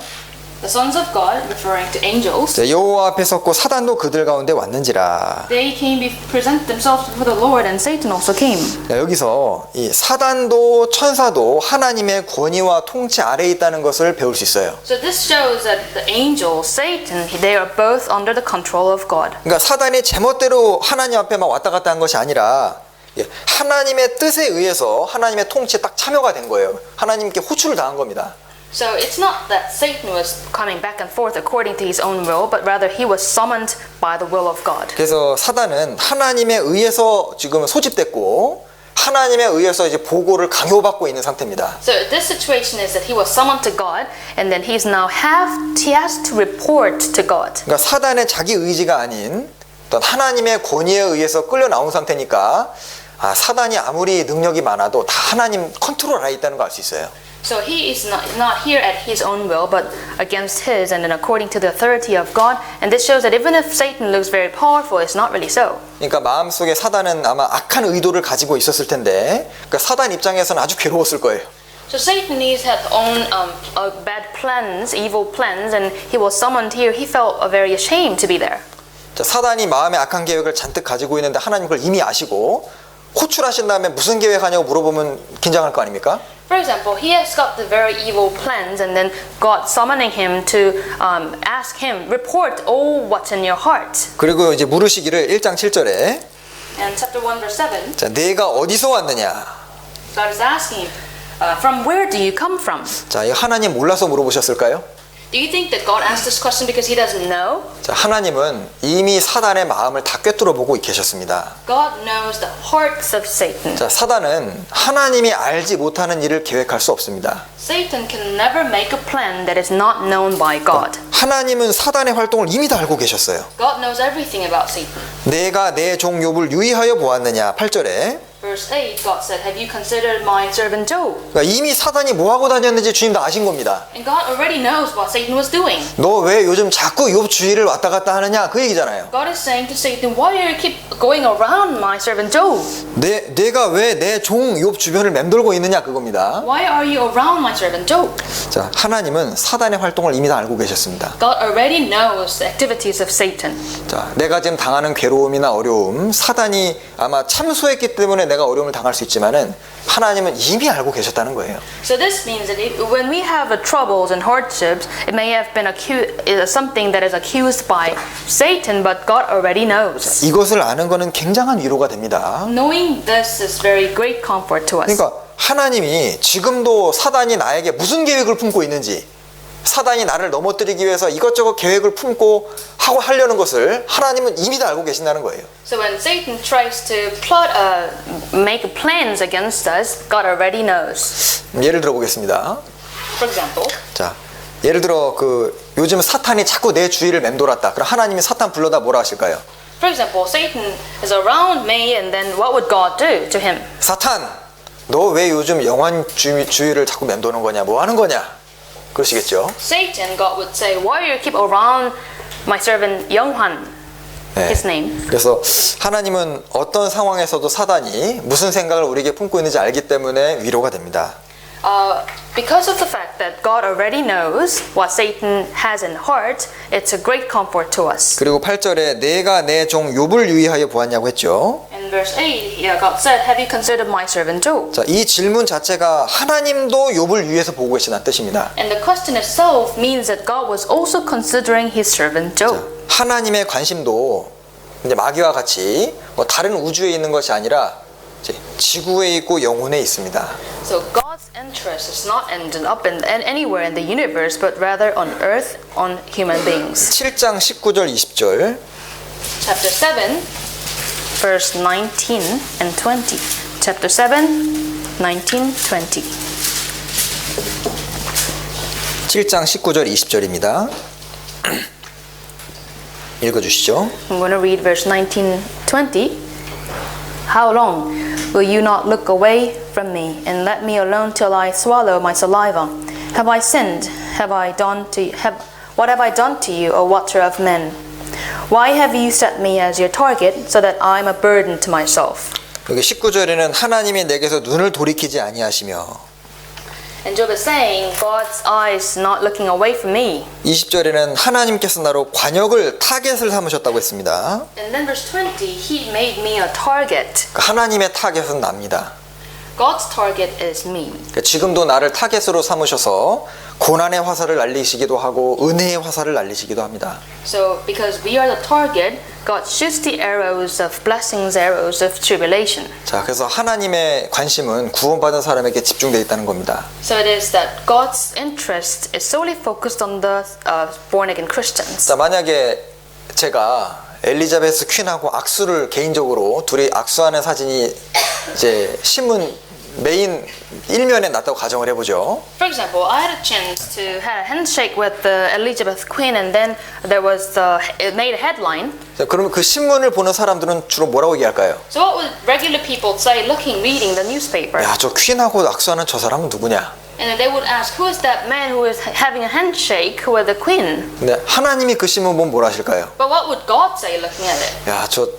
S1: The sons of God, referring to angels,
S2: 자, 여호와 앞에 섰고 사단도 그들 가운데 왔는지라.
S1: they came to present themselves before the Lord, and Satan also came.
S2: 자, 여기서 이 사단도 천사도 하나님의 권위와 통치 아래에 있다는 것을 배울 수 있어요.
S1: So this shows that the angel, Satan, they are both under the control of God.
S2: 그러니까 사단이 제멋대로 하나님 앞에 막 왔다 갔다 한 것이 아니라 하나님의 뜻에 의해서 하나님의 통치에 딱 참여가 된 거예요. 하나님께 호출을 당한 겁니다.
S1: So it's not that Satan was coming back and forth according to his own will, but rather he was summoned by the will of God.
S2: 그래서 사단은 하나님에 의해서 지금 소집됐고 하나님에 의해서 이제 보고를 강요받고 있는 상태입니다.
S1: So this situation is that he was summoned to God, and then he has to report to God.
S2: 그러니까 사단의 자기 의지가 아닌 어떤 하나님의 권위에 의해서 끌려 나온 상태니까 사단이 아무리 능력이 많아도 다 하나님 컨트롤 아래 있다는 걸 알 수 있어요.
S1: So he is not here at his own will, but against his, and then according to the authority of God. And this shows that even if Satan looks very powerful, it's not really so.
S2: 그러니까 마음속에 사단은 아마 악한 의도를 가지고 있었을 텐데, 그러니까 사단 입장에서는 아주 괴로웠을 거예요.
S1: So Satan he had own bad plans, evil plans, and he was summoned here. He felt very ashamed to be there.
S2: 자, 사단이 마음에 악한 계획을 잔뜩 가지고 있는데 하나님 그걸 이미 아시고 호출하신 다음에 무슨 계획하냐고 물어보면 긴장할 거 아닙니까?
S1: For example, he has got the very evil plans, and then God summoning him to ask him, report all what's in your heart.
S2: 그리고 이제 물으시기를 1장 7절에
S1: And chapter 1 verse 7,
S2: 자, 내가 어디서 왔느냐?
S1: God is asking him, from where do you come from?
S2: 자, 이 하나님 몰라서 물어보셨을까요?
S1: Do you think that God asked this question because he doesn't know?
S2: 자, 하나님은 이미 사단의 마음을 다 꿰뚫어 보고 계셨습니다.
S1: God knows the hearts of Satan.
S2: 자, 사단은 하나님이 알지 못하는 일을 계획할 수 없습니다.
S1: Satan can never make a plan that is not known by God.
S2: 하나님은 사단의 활동을 이미 다 알고 계셨어요.
S1: God knows everything about Satan.
S2: 내가 내 종 욥을 유의하여 보았느냐? 8절에
S1: Verse 8, God said, have you considered my servant Job?
S2: 그러니까 이미 사단이 뭐하고 다녔는지 주님 다 아신 겁니다.
S1: And God already knows what Satan was doing.
S2: 너 왜 요즘 자꾸 욥 주위를 왔다 갔다 하느냐? 그 얘기잖아요.
S1: God is saying to Satan, why do you keep going around my servant Job?
S2: 내가 왜 내 종 욥 주변을 맴돌고 있느냐? 그겁니다.
S1: Why are you around my servant Job?
S2: 자, 하나님은 사단의 활동을 이미 다 알고 계셨습니다.
S1: God already knows the activities of Satan.
S2: 자, 내가 지금 당하는 괴로움이나 어려움, 사단이 아마 참소했기 때문에 내가 어려움을 당할 수 있지만은 하나님은 이미 알고 계셨다는 거예요.
S1: So this means that when we have troubles and hardships, it may have been something that is accused by Satan, but God already knows.
S2: 이것을 아는 것은 굉장한 위로가 됩니다.
S1: Knowing this is very great comfort to us.
S2: 그러니까 하나님이 지금도 사단이 나에게 무슨 계획을 품고 있는지, 사단이 나를 넘어뜨리기 위해서 이것저것 계획을 품고 하고 하려는 것을 하나님은 이미 다 알고 계신다는 거예요.
S1: So when Satan tries to plot, make plans against us, God already knows.
S2: 예를 들어 보겠습니다.
S1: For example,
S2: 자, 예를 들어 요즘 사탄이 자꾸 내 주위를 맴돌았다. 그럼 하나님이 사탄 불러다 뭐라 하실까요?
S1: for example, Satan is around me, and then what would God do to him?
S2: 사탄, 너 왜 요즘 영환 주위를 자꾸 맴도는 거냐? 뭐 하는 거냐? 그러시겠죠.
S1: Satan, God would say, why do you keep around my servant Younghan?
S2: 네.
S1: His name.
S2: 그래서 하나님은 어떤 상황에서도 사단이 무슨 생각을 우리에게 품고 있는지 알기 때문에 위로가 됩니다.
S1: Because of the fact that God already knows what Satan has in heart, it's a great comfort to us.
S2: 그리고 8절에 내가 내 종 욥을 유의하여 보았냐고 했죠.
S1: In verse 8, God said, have you considered my servant Job?
S2: 자, 이 질문 자체가 하나님도 욥을 위해서 보고 계시다는 뜻입니다.
S1: And the question itself means that God was also considering his servant Job.
S2: 하나님의 관심도 이제 마귀와 같이 뭐 다른 우주에 있는 것이 아니라 이제 지구에 있고 영혼에 있습니다.
S1: So God's interest is not ended up in anywhere in the universe, but rather on earth, on human beings.
S2: 7장 19절 20절
S1: Chapter 7, verse 19 and 20. Chapter 7, 19, 20.
S2: 7장 19절 20절입니다. 읽어주시죠.
S1: I'm going to read verse 19, 20. How long will you not look away from me and let me alone till I swallow my saliva? Have I sinned? What have I done to you, O water of men? Why have you set me as your target so that I am a burden to myself?
S2: 여기 19절에는 하나님이 내게서 눈을 돌이키지 아니하시며
S1: And Job is saying, God's eyes not looking away from me.
S2: 20절에는 하나님께서 나로 관역을 타겟을 삼으셨다고 했습니다.
S1: And then verse 20, He made me a target.
S2: 하나님의 타겟은 납니다.
S1: God's target is me.
S2: 지금도 나를 타겟으로 삼으셔서 고난의 화살을 날리시기도 하고 은혜의 화살을 날리시기도 합니다.
S1: So because we are the target, God shoots the arrows of blessings, arrows of tribulation.
S2: 자, 그래서 하나님의 관심은 구원받은 사람에게 집중되어 있다는 겁니다.
S1: So it is that God's interest is solely focused on the born again Christians.
S2: 자, 만약에 제가 엘리자베스 퀸하고 악수를 개인적으로 둘이 악수하는 사진이 이제 신문 메인 1면에 났다고 가정을 해보죠.
S1: For example, I had a chance to have a handshake with Elizabeth Queen, and then it made a headline.
S2: 자, 그러면 그 신문을 보는 사람들은 주로 뭐라고 얘기할까요?
S1: So what would regular people say reading the newspaper?
S2: 야, 저 퀸하고 악수하는 저 사람은 누구냐?
S1: And then they would ask, who is that man who is having a handshake with the queen?
S2: 근데 하나님이 그 신문 보면 뭐라 하실까요?
S1: But what would God say looking at it?
S2: 야, 저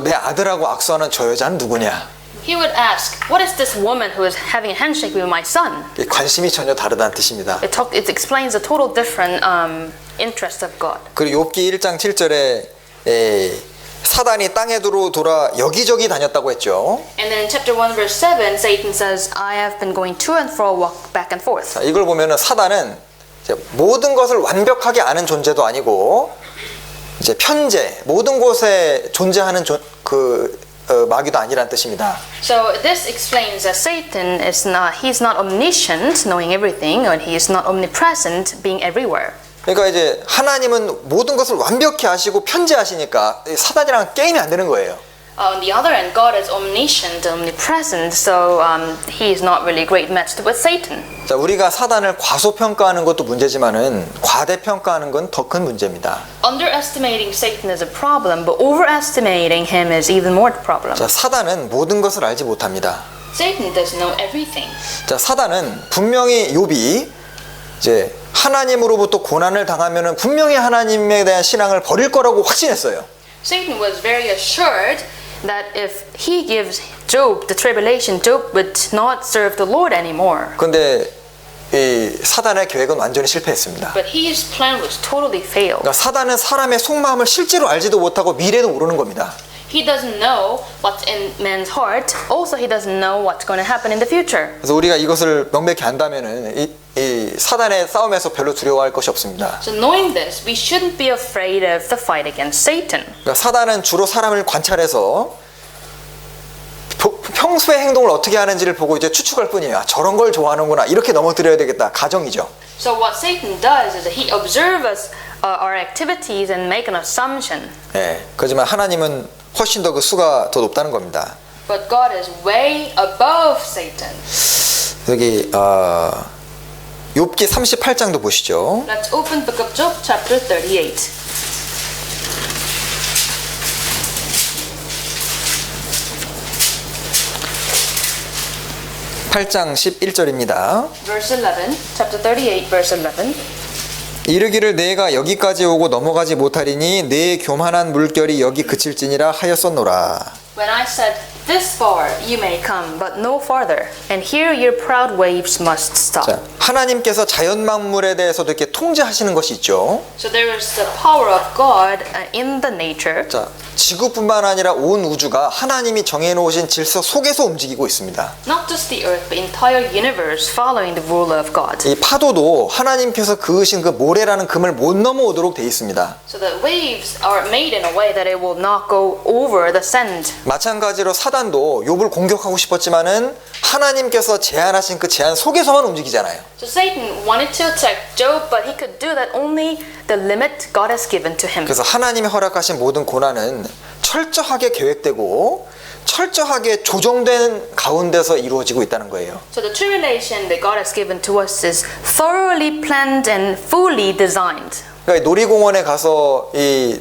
S2: 내 아들하고 악수하는 저 여자는 누구냐?
S1: he would ask, "What is this woman who is having a handshake with my son?"
S2: 관심이 전혀 다르다는 뜻입니다.
S1: It explains a total different interest of God.
S2: 그리고 욥기 1장 7절에 사단이 땅에 돌아 여기저기 다녔다고 했죠.
S1: And then in chapter 1 verse 7, Satan says, "I have been going to and fro, walk back and forth."
S2: 자, 이걸 보면은 사단은 이제 모든 것을 완벽하게 아는 존재도 아니고 이제 편재 모든 곳에 존재하는 마귀도 아니란 뜻입니다.
S1: So this explains that Satan he's not omniscient, knowing everything, and he is not omnipresent, being everywhere.
S2: 그러니까 이제 하나님은 모든 것을 완벽히 아시고 편재하시니까 사단이랑 게임이 안 되는 거예요.
S1: On the other hand, God is omniscient, omnipresent, so he is not really a great match with Satan.
S2: 자, 우리가 사단을 과소평가하는 것도 문제지만은 과대평가하는 건 더 큰 문제입니다.
S1: Underestimating Satan is a problem, but overestimating him is even more the problem.
S2: 자, 사단은 모든 것을 알지 못합니다.
S1: Satan doesn't know everything.
S2: 자, 사단은 분명히 욥이 이제 하나님으로부터 고난을 당하면은 분명히 하나님에 대한 신앙을 버릴 거라고 확신했어요.
S1: Satan was very assured that if he gives Job the tribulation, Job would not serve the Lord anymore.
S2: 근데 이 사단의 계획은 완전히 실패했습니다.
S1: But his plan was totally failed.
S2: 그러니까 사단은 사람의 속마음을 실제로 알지도 못하고 미래도 모르는 겁니다.
S1: He doesn't know what's in man's heart. Also, he doesn't know what's going to happen in the future.
S2: 그래서 우리가 이것을 명백히 안다면은 이 사단의 싸움에서 별로 두려워할 것이 없습니다.
S1: So knowing this, we shouldn't be afraid of the fight against Satan.
S2: 그러니까 사단은 주로 사람을 관찰해서 평소의 행동을 어떻게 하는지를 보고 이제 추측할 뿐이에요. 아, 저런 걸 좋아하는구나. 이렇게 넘어뜨려야 되겠다. 가정이죠.
S1: So what Satan does is that he observes our activities and make an assumption.
S2: 예. 그렇지만 하나님은 훨씬 더 그 수가 더 높다는 겁니다.
S1: But God is way above Satan.
S2: 여기 욥기 38장도 보시죠.
S1: Let's open Book of Job, chapter 38.
S2: (8장) 11절입니다.
S1: Verse 11, chapter 38, verse 11.
S2: 이르기를 내가 여기까지 오고 넘어가지 못하리니 내 교만한 물결이 여기 그칠지니라 하였었노라.
S1: When I said, "This far you may come, but no farther, and here your proud waves must stop."
S2: 자, 하나님께서 자연 만물에 대해서도 이렇게 통제하시는 것이 있죠.
S1: So there is the power of God in the nature.
S2: 자, 지구뿐만 아니라 온 우주가 하나님이 정해놓으신 질서 속에서 움직이고 있습니다.
S1: Not just the earth, but entire universe following the rule of God.
S2: 이 파도도 하나님께서 그으신 그 모래라는 금을 못 넘어오도록 돼 있습니다.
S1: So the waves are made in a way that it will not go over the sand.
S2: 마찬가지로 사단도 욥을 공격하고 싶었지만은 하나님께서 제안하신 그 제안 속에서만 움직이잖아요.
S1: So Satan wanted to attack Job, but he could do that only the limit God has given to him.
S2: 그래서 하나님이 허락하신 모든 고난은 철저하게 계획되고 철저하게 조정된 가운데서 이루어지고 있다는 거예요.
S1: So the tribulation that God has given to us is thoroughly planned and fully designed.
S2: 그러니까 놀이공원에 가서 이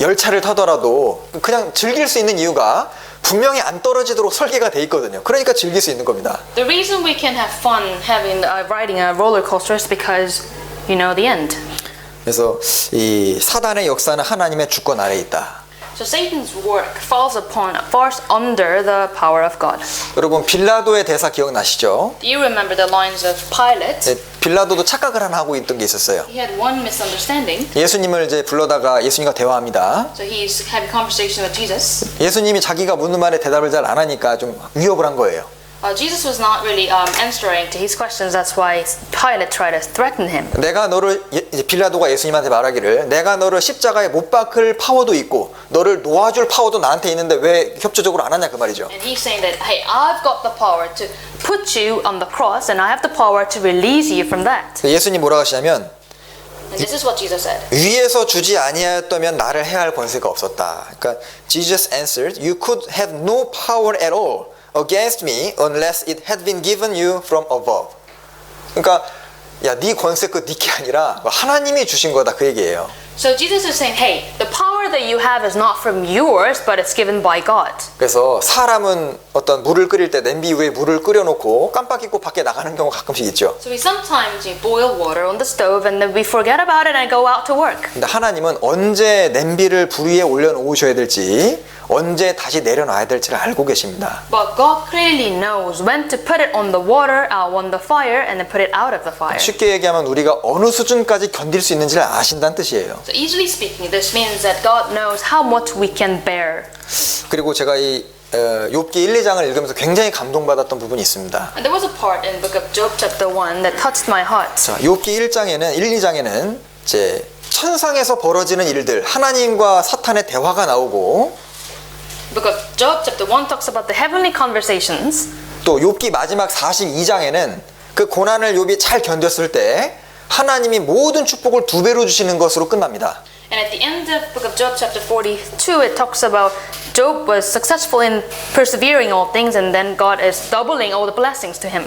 S2: 열차를 타더라도 그냥 즐길 수 있는 이유가 분명히 안 떨어지도록 설계가 돼 있거든요. 그러니까 즐길 수 있는 겁니다.
S1: The reason we can have fun riding a roller coaster is because you know the end.
S2: 그래서 이 사단의 역사는 하나님의 주권 아래에 있다.
S1: So Satan's work falls under the power of God.
S2: 여러분 빌라도의 대사 기억나시죠?
S1: Do you remember the lines of Pilate?
S2: 네, 빌라도도 착각을 하나 하고 있던 게 있었어요.
S1: He had one misunderstanding.
S2: 예수님을 이제 불러다가 예수님과 대화합니다.
S1: So he's having conversation with Jesus.
S2: 예수님이 자기가 묻는 말에 대답을 잘 안 하니까 좀 위협을 한 거예요.
S1: Jesus was not really answering to his questions. That's why Pilate tried to threaten him.
S2: 내가 너를 빌라도가 예수님한테 말하기를 내가 너를 십자가에 못 박을 파워도 있고 너를 놓아줄 파워도 나한테 있는데 왜 협조적으로 안 하냐 그 말이죠.
S1: And he's saying that, hey, I've got the power to put you on the cross, and I have the power to release you from that.
S2: 예수님 뭐라고 하시냐면
S1: And this is what Jesus said.
S2: 위에서 주지 아니하였다면 나를 해할 권세가 없었다. 그러니까 Jesus answered, you could have no power at all against me unless it had been given you from above. 그러니까 야, 네 권세 그 네게 아니라 하나님이 주신 거다 그 얘기예요.
S1: So Jesus is saying, hey, the power that you have is not from yours, but it's given by God.
S2: 그래서 사람은 어떤 물을 끓일 때 냄비 위에 물을 끓여놓고 깜빡 잊고 밖에 나가는 경우가 가끔씩 있죠.
S1: So we sometimes boil water on the stove and then we forget about it and go out to work.
S2: 근데 하나님은 언제 냄비를 불 위에 올려놓으셔야 될지 언제 다시 내려놔야 될지를 알고 계십니다.
S1: But God clearly knows when to put it on the water, on the fire, and then put it out of the fire.
S2: 쉽게 얘기하면 우리가 어느 수준까지 견딜 수 있는지를 아신다는 뜻이에요.
S1: So easily speaking, this means that God knows how much we can bear.
S2: 그리고 제가 이 욥기 1, 2장을 읽으면서 굉장히 감동받았던 부분이 있습니다.
S1: And there was a part in the book of Job chapter 1 that touched my heart.
S2: 자, 욥기 1장에는 1, 2장에는 이제 천상에서 벌어지는 일들, 하나님과 사탄의 대화가 나오고
S1: Book of Job chapter 1 talks about the heavenly conversations.
S2: 또 욥기 마지막 42장에는 그 고난을 욥이 잘 견뎠을 때 하나님이 모든 축복을 2배로 주시는 것으로 끝납니다.
S1: And at the end of book of Job chapter 42 it talks about Job was successful in persevering all things and then God is doubling all the blessings to him.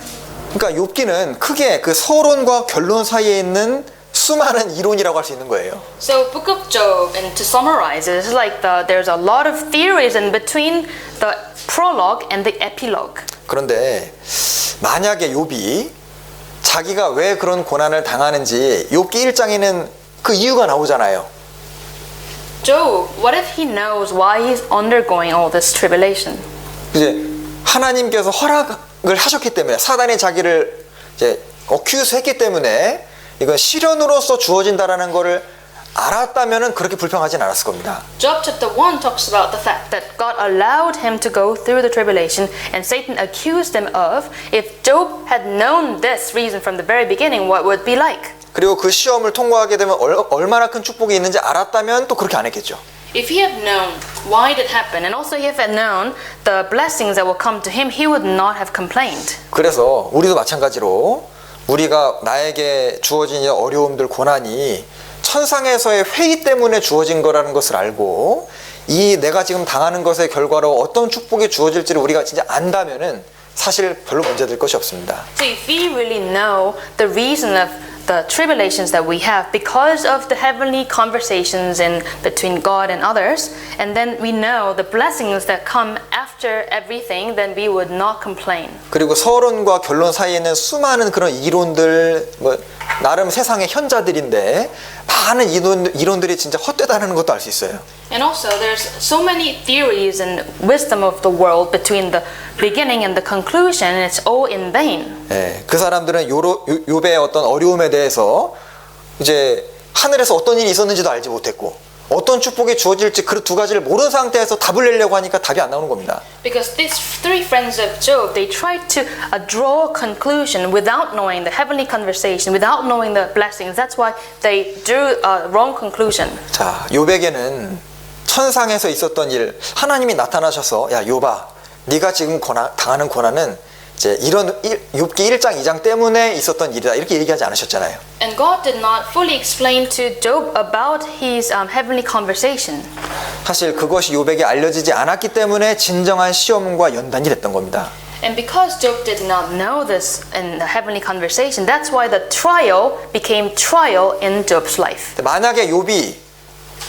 S2: 그러니까 욥기는 크게 그 서론과 결론 사이에 있는 수많은 이론이라고 할 수 있는 거예요.
S1: So book of Job, and to summarize, it's like there's a lot of theories in between the prologue and the epilogue.
S2: 그런데 만약에 욥이 자기가 왜 그런 고난을 당하는지 욥기 1장에는 그 이유가 나오잖아요.
S1: Job, what if he knows why he's undergoing all this tribulation?
S2: 이제 하나님께서 허락을 하셨기 때문에 사단이 자기를 이제 어큐스했기 때문에 이건 시련으로서 주어진다라는 거를 알았다면은 그렇게 불평하진 않았을 겁니다.
S1: Job chapter 1 talks about the fact that God allowed him to go through the tribulation and Satan accused him of. If Job had known this reason from the very beginning, what would it be like?
S2: 그리고 그 시험을 통과하게 되면 얼마나 큰 축복이 있는지 알았다면 또 그렇게 안 했겠죠.
S1: If he had known why it happened, and also if he had known the blessings that will come to him, he would not have complained.
S2: 그래서 우리도 마찬가지로 우리가 나에게 주어진 이 어려움들, 고난이 천상에서의 회의 때문에 주어진 거라는 것을 알고 이 내가 지금 당하는 것의 결과로 어떤 축복이 주어질지를 우리가 진짜 안다면은 사실 별로 문제될 것이 없습니다.
S1: So if we really know the reason of the tribulations that we have because of the heavenly conversations in between God and others, and then we know the blessings that come after everything, then we would not complain.
S2: 그리고 서론과 결론 사이에는 수많은 그런 이론들, 나름 세상의 현자들인데 많은 이론들이 진짜 헛되다는 것도 알 수 있어요.
S1: And also there's so many theories and wisdom of the world between the beginning and the conclusion, and it's all in vain.
S2: 예, 그 사람들은 욥의 어떤 어려움에 대해서 이제 하늘에서 어떤 일이 있었는지도 알지 못했고 어떤 축복이 주어질지 그 두 가지를 모르는 상태에서 답을 내려고 하니까 답이 안 나오는 겁니다.
S1: Because these three friends of Job, they tried to draw a conclusion without knowing the heavenly conversation, without knowing the blessings. That's why they drew a wrong conclusion.
S2: 자, 욥에게는 천상에서 있었던 일, 하나님이 나타나셔서 야 욥아, 네가 지금 당하는 고난은 이제 이런 욥기 1장 2장 때문에 있었던 일이다 이렇게 얘기하지 않으셨잖아요.
S1: And God did not fully explain to Job about his heavenly conversation.
S2: 사실 그것이 욥에게 알려지지 않았기 때문에 진정한 시험과 연단이 됐던 겁니다.
S1: And because Job did not know this in the heavenly conversation, that's why the trial became trial in Job's life.
S2: 만약에 욥이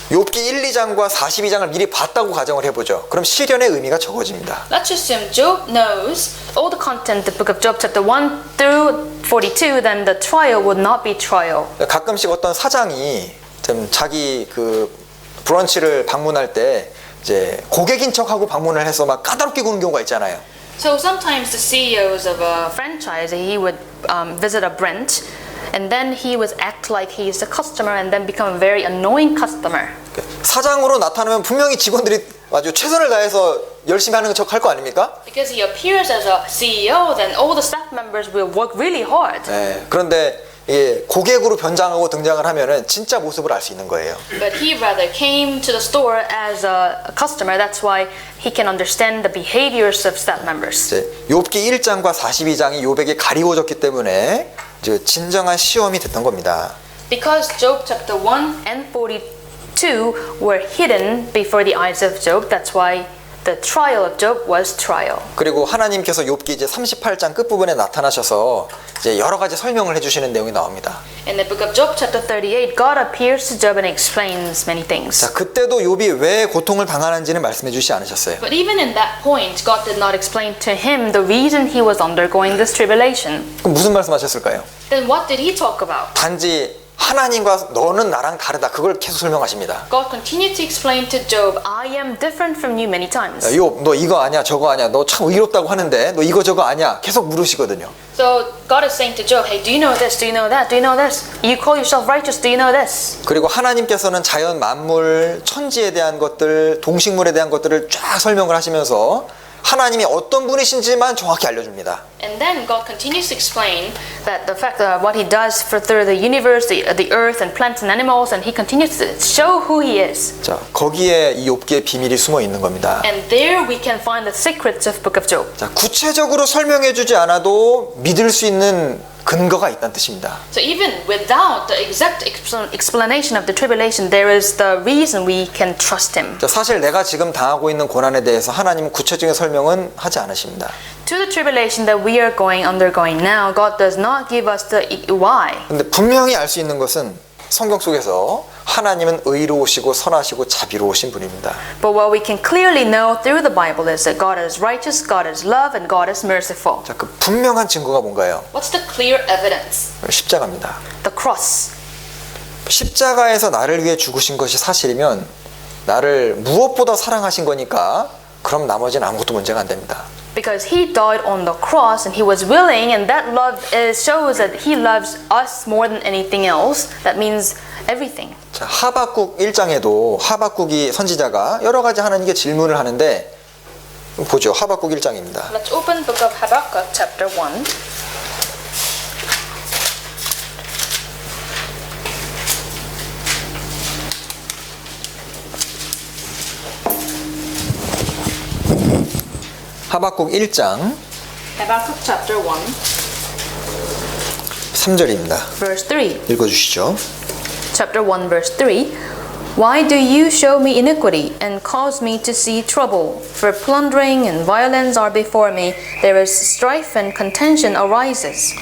S2: 욥기 1, 2장과 42장을 미리 봤다고 가정을 해보죠. 그럼 시련의 의미가 적어집니다.
S1: Let's assume Job knows all the content of the book of Job chapter 1 through 42, then the trial would not be trial.
S2: 가끔씩 어떤 사장이 좀 자기 그 브런치를 방문할 때 이제 고객인 척하고 방문을 해서 막 까다롭게 구는 경우가 있잖아요.
S1: So sometimes the CEOs of a franchise, he would visit a branch, and then he would act like he's a customer, and then become a very annoying customer.
S2: 사장으로 나타나면 분명히 직원들이 아주 최선을 다해서 열심히 하는 척 할 거 아닙니까?
S1: Because he appears as a CEO, then all the staff members will work really hard.
S2: 네, 그런데 이게 고객으로 변장하고 등장을 하면은 진짜 모습을 알 수 있는 거예요.
S1: But he rather came to the store as a customer. That's why he can understand the behaviors of staff members.
S2: 이제 욥기 1장과 42장이 욥에게 가리워졌기 때문에 이제 진정한 시험이 됐던 겁니다.
S1: Because Job chapter 1 and 42 were hidden before the eyes of Job, that's why the trial of Job was trial.
S2: 그리고 하나님께서 욥기 이제 38장 끝부분에 나타나셔서 이제 여러 가지 설명을 해주시는 내용이 나옵니다.
S1: In the book of Job chapter 38, God appears to Job and explains many things.
S2: 자, 그때도 욥이 왜 고통을 당하는지는 말씀해 주시지 않으셨어요.
S1: But even in that point, God did not explain to him the reason he was undergoing this tribulation.
S2: 그럼 무슨 말씀하셨을까요?
S1: Then what did he talk about?
S2: 단지 하나님과 너는 나랑 다르다. 그걸 계속 설명하십니다.
S1: God continued to explain to Job, I am different from you many times.
S2: 욥, 너 이거 아니야, 저거 아니야. 너 참 의롭다고 하는데 너 이거 저거 아니야. 계속 물으시거든요.
S1: So God is saying to Job, hey, do you know this? Do you know that? Do you know this? You call yourself righteous. Do you know this?
S2: 그리고 하나님께서는 자연 만물, 천지에 대한 것들, 동식물에 대한 것들을 쫙 설명을 하시면서 하나님이 어떤 분이신지만 정확히 알려줍니다.
S1: And then God continues to explain that the fact that what He does through the universe, the earth, and plants and animals, and He continues to show who He is.
S2: 자, 거기에 이 욥기의 비밀이 숨어 있는 겁니다.
S1: And there we can find the secrets of Book of Job.
S2: 자, 구체적으로 설명해주지 않아도 믿을 수 있는 근거가 있다는 뜻입니다.
S1: So even without the exact explanation of the tribulation, there is the reason we can trust Him.
S2: 자, 사실 내가 지금 당하고 있는 고난에 대해서 하나님은 구체적인 설명은 하지 않으십니다.
S1: To the tribulation that we are undergoing now, God does not give us the why.
S2: 근데 분명히 알 수 있는 것은 성경 속에서 하나님은 의로우시고 선하시고 자비로우신 분입니다.
S1: But what we can clearly know through the Bible is that God is righteous, God is love, and God is merciful.
S2: 자, 그 분명한 증거가 뭔가요?
S1: What's the clear evidence?
S2: 십자가입니다.
S1: The cross.
S2: 십자가에서 나를 위해 죽으신 것이 사실이면 나를 무엇보다 사랑하신 거니까 그럼 나머지는 아무것도 문제가 안 됩니다.
S1: Because He died on the cross and He was willing, and that love shows that He loves us more than anything else. That means everything.
S2: 자, 하박국 1장에도 하박국이 선지자가 여러 가지 하나님께 질문을 하는데 보죠. 하박국 1장입니다.
S1: Let's open Book of Habakkuk, chapter 1.
S2: 하박국 1장
S1: Habakkuk, chapter 1,
S2: 3절입니다.
S1: verse 3.
S2: 읽어주시죠.
S1: Chapter 1, verse 3. Why do you show me iniquity and cause me to see trouble? For plundering and violence are before me. There is strife and contention arises.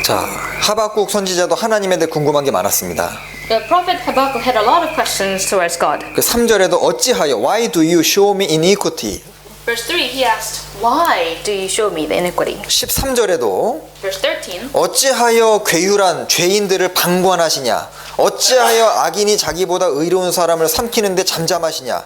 S2: 자, 하박국 선지자도 하나님에 대해 궁금한 게 많았습니다.
S1: The prophet Habakkuk had a lot of questions towards God.
S2: 그 3절에도 어찌하여 Why do you show me iniquity?
S1: Verse 3, he asked, Why do you show me the iniquity?
S2: 13절에도
S1: Verse 13,
S2: 어찌하여 괴휼한 죄인들을 방관하시냐? 어찌하여 악인이 자기보다 의로운 사람을 삼키는데 잠잠하시냐?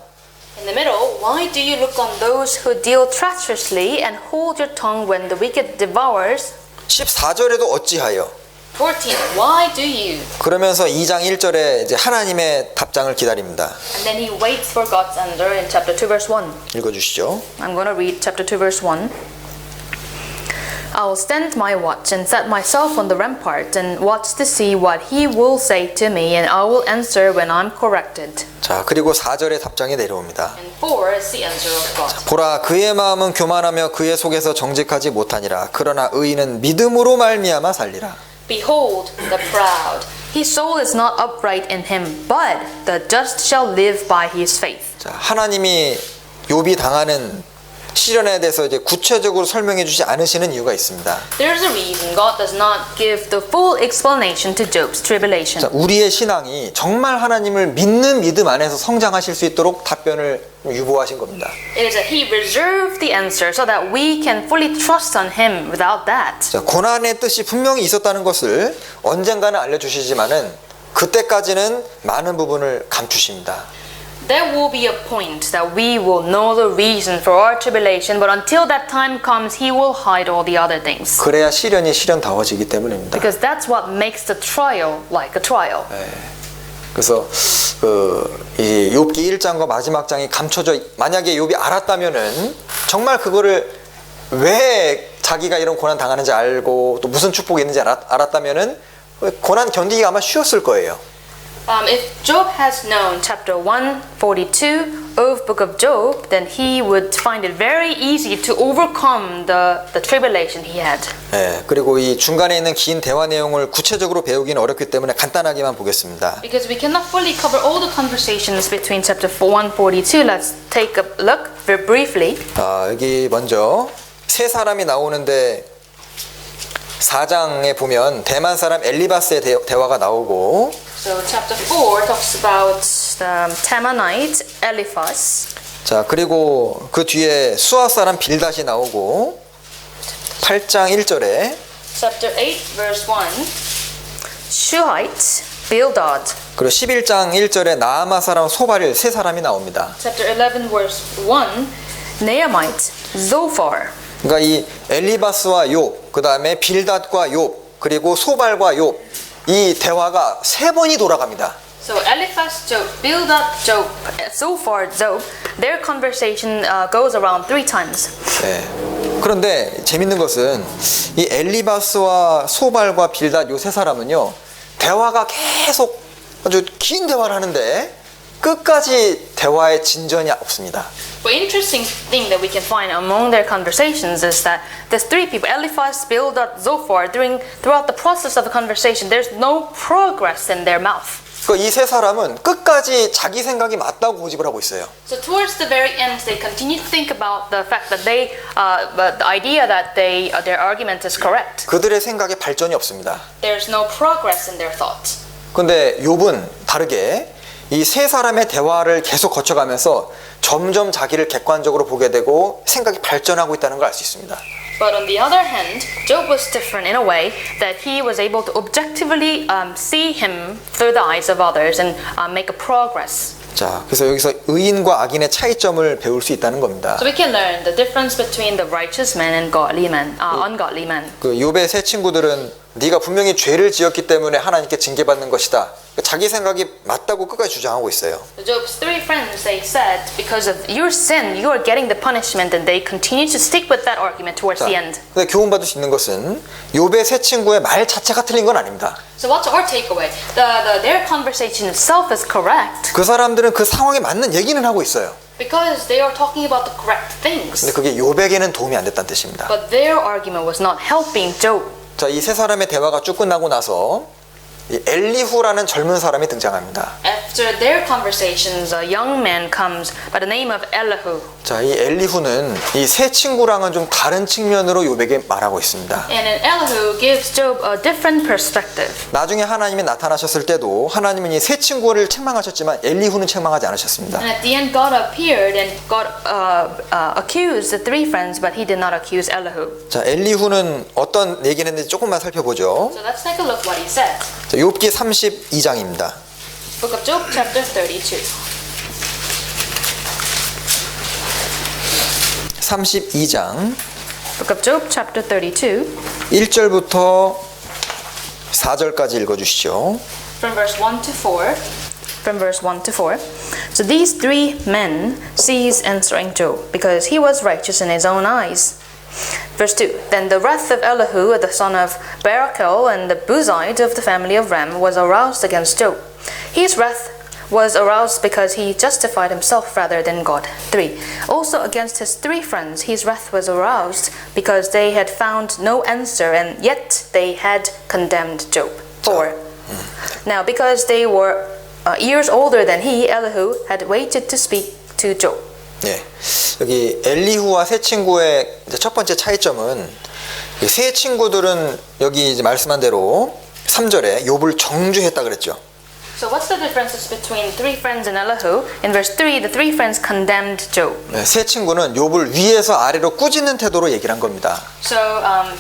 S1: in the middle, Why do you look on those who deal treacherously and hold your tongue when the wicked devours?
S2: 14절에도 어찌하여?
S1: 14, Why do you?
S2: 그러면서 2장 1절에 이제 하나님의 답장을 기다립니다.
S1: And then he waits for God's answer in chapter 2, verse 1.
S2: 읽어주시죠.
S1: I'm going to read chapter 2, verse 1. I will stand my watch and set myself on the rampart and watch to see what he will say to me, and I will answer when I'm corrected.
S2: 자, 그리고 4절의 답장이 내려옵니다.
S1: And 4 is the answer of God.
S2: 보라, 그의 마음은 교만하며 그의 속에서 정직하지 못하니라. 그러나 의인은 믿음으로 말미암아 살리라.
S1: Behold the proud. His soul is not upright in him, but the just shall live by his faith.
S2: 자, 하나님이 욥이 당하는 시련에 대해서 이제 구체적으로 설명해 주지 않으시는 이유가 있습니다.
S1: There's a reason God does not give the full explanation to Job's tribulation.
S2: 자, 우리의 신앙이 정말 하나님을 믿는 믿음 안에서 성장하실 수 있도록 답변을 유보하신 겁니다.
S1: It is that He reserved the answer so that we can fully trust on Him without that.
S2: 자, 고난의 뜻이 분명히 있었다는 것을 언젠가는 알려주시지만은 그때까지는 많은 부분을 감추십니다.
S1: There will be a point that we will know the reason for our tribulation, but until that time comes, He will hide all the other things.
S2: 그래야 시련이 시련다워지기 때문입니다.
S1: Because that's what makes the trial like a trial.
S2: 그래서 이 욥기 1장과 마지막 장이 감춰져 만약에 욥이 알았다면은 정말 그거를 왜 자기가 이런 고난 당하는지 알고 또 무슨 축복이 있는지 알았다면은 고난 견디기가 아마 쉬웠을 거예요.
S1: If Job has known chapter 142 of Book of Job, then he would find it very easy to overcome the tribulation he had.
S2: 예, 그리고 이 중간에 있는 긴 대화 내용을 구체적으로 배우기는 어렵기 때문에 간단하게만 보겠습니다.
S1: Because we cannot fully cover all the conversations between chapter 142. Let's take a look very briefly.
S2: 여기 먼저 세 사람이 나오는데 4장에 보면 대만 사람 엘리바스의 대화가 나오고
S1: So chapter 4 talks about the Temanite Eliphaz.
S2: 자, 그리고 그 뒤에 수아 사람 빌닷이 나오고 8장 1절에
S1: Chapter 8 verse 1 Shuhite, Bildad.
S2: 그리고 11장 1절에 나아마 사람 소발일 세 사람이 나옵니다.
S1: Chapter 11 verse 1, Nehemite, Zophar.
S2: 그러니까 이 엘리바스와 욥, 그 다음에 빌닷과 욥, 그리고 소발과 욥, 이 대화가 세 번이 돌아갑니다.
S1: So Eliphaz, Job, Bildad, Job, Zophar, Job, their conversation goes around 3 times.
S2: 네. 그런데 재밌는 것은 이 엘리바스와 소발과 빌닷 요 세 사람은요, 대화가 계속 아주 긴 대화를 하는데 끝까지 대화의 진전이 없습니다.
S1: But interesting thing that we can find among their conversations is that there's 3 people, Eliphaz, Bildad, Zophar, throughout the process of the conversation, there's no progress in their mouth.
S2: 이 세 사람은 끝까지 자기 생각이 맞다고 고집을 하고 있어요.
S1: So towards the very end, they continue to think about the fact that the idea that their argument is correct.
S2: 그들의 생각에 발전이 없습니다.
S1: There's no progress in their thoughts.
S2: 근데 욥은 다르게 이 세 사람의 대화를 계속 거쳐가면서 점점 자기를 객관적으로 보게 되고 생각이 발전하고 있다는 걸 알 수 있습니다.
S1: But on the other hand, Job was different in a way that he was able to objectively see him through the eyes of others and make a progress.
S2: 자, 그래서 여기서 의인과 악인의 차이점을 배울 수 있다는 겁니다.
S1: So we can learn the difference between the righteous man and ungodly man.
S2: 그 욥의 세 친구들은 네가 분명히 죄를 지었기 때문에 하나님께 징계받는 것이다. 자기 생각이 맞다고 끝까지 주장하고 있어요.
S1: Job's 3 friends, they said, because of your sin, you are getting the punishment, and they continue to stick with that argument towards the end.
S2: 근데 교훈받을 수 있는 것은 욥의 세 친구의 말 자체가 틀린 건 아닙니다.
S1: So what's our takeaway? Their conversation itself is correct
S2: 그 사람들은 그 상황에 맞는 얘기는 하고 있어요.
S1: because they are talking about the correct things.
S2: 근데 그게 욥에게는 도움이 안 됐다는 뜻입니다.
S1: But their argument was not helping Job.
S2: 자, 이 세 사람의 대화가 쭉 끝나고 나서 이 엘리후라는 젊은 사람이 등장합니다.
S1: After their conversations, a young man comes by the name of Elihu.
S2: 자, 이 엘리후는 이 세 친구랑은 좀 다른 측면으로 욥에게 말하고 있습니다.
S1: And Elihu gives Job a different perspective.
S2: 나중에 하나님이 나타나셨을 때도 하나님은 이 세 친구를 책망하셨지만 엘리후는 책망하지 않으셨습니다.
S1: And at the end, God appeared and God accused the 3 friends, but he did not accuse Elihu.
S2: 자, 엘리후는 어떤 얘기를 했는지 조금만 살펴보죠.
S1: So let's take a look what he said.
S2: 자, 욥기 32장입니다.
S1: Book of Job, chapter 32.
S2: 32장
S1: Book of Job, chapter 32,
S2: 1절부터 4절까지 읽어주시죠.
S1: from verse 1 to 4. From verse 1 to 4. So these 3 men ceased answering Job, because he was righteous in his own eyes. Verse 2. Then the wrath of Elihu, the son of Barachel, and the Buzite of the family of Ram, was aroused against Job. His wrath was aroused because he justified himself rather than God. 3. Also against his 3 friends, his wrath was aroused because they had found no answer, and yet they had condemned Job. 4. Now because they were years older than he, Elihu had waited to speak to Job.
S2: 네, 여기 엘리후와 세 친구의 이제 첫 번째 차이점은 이 세 친구들은 여기 이제 말씀한 대로 3절에 욥을 정죄했다 그랬죠.
S1: So what's the differences between 3 friends and Elihu? In verse 3, the 3 friends condemned Job.
S2: 네, 세 친구는 욥을 위에서 아래로 꾸짖는 태도로 얘기를 한 겁니다.
S1: So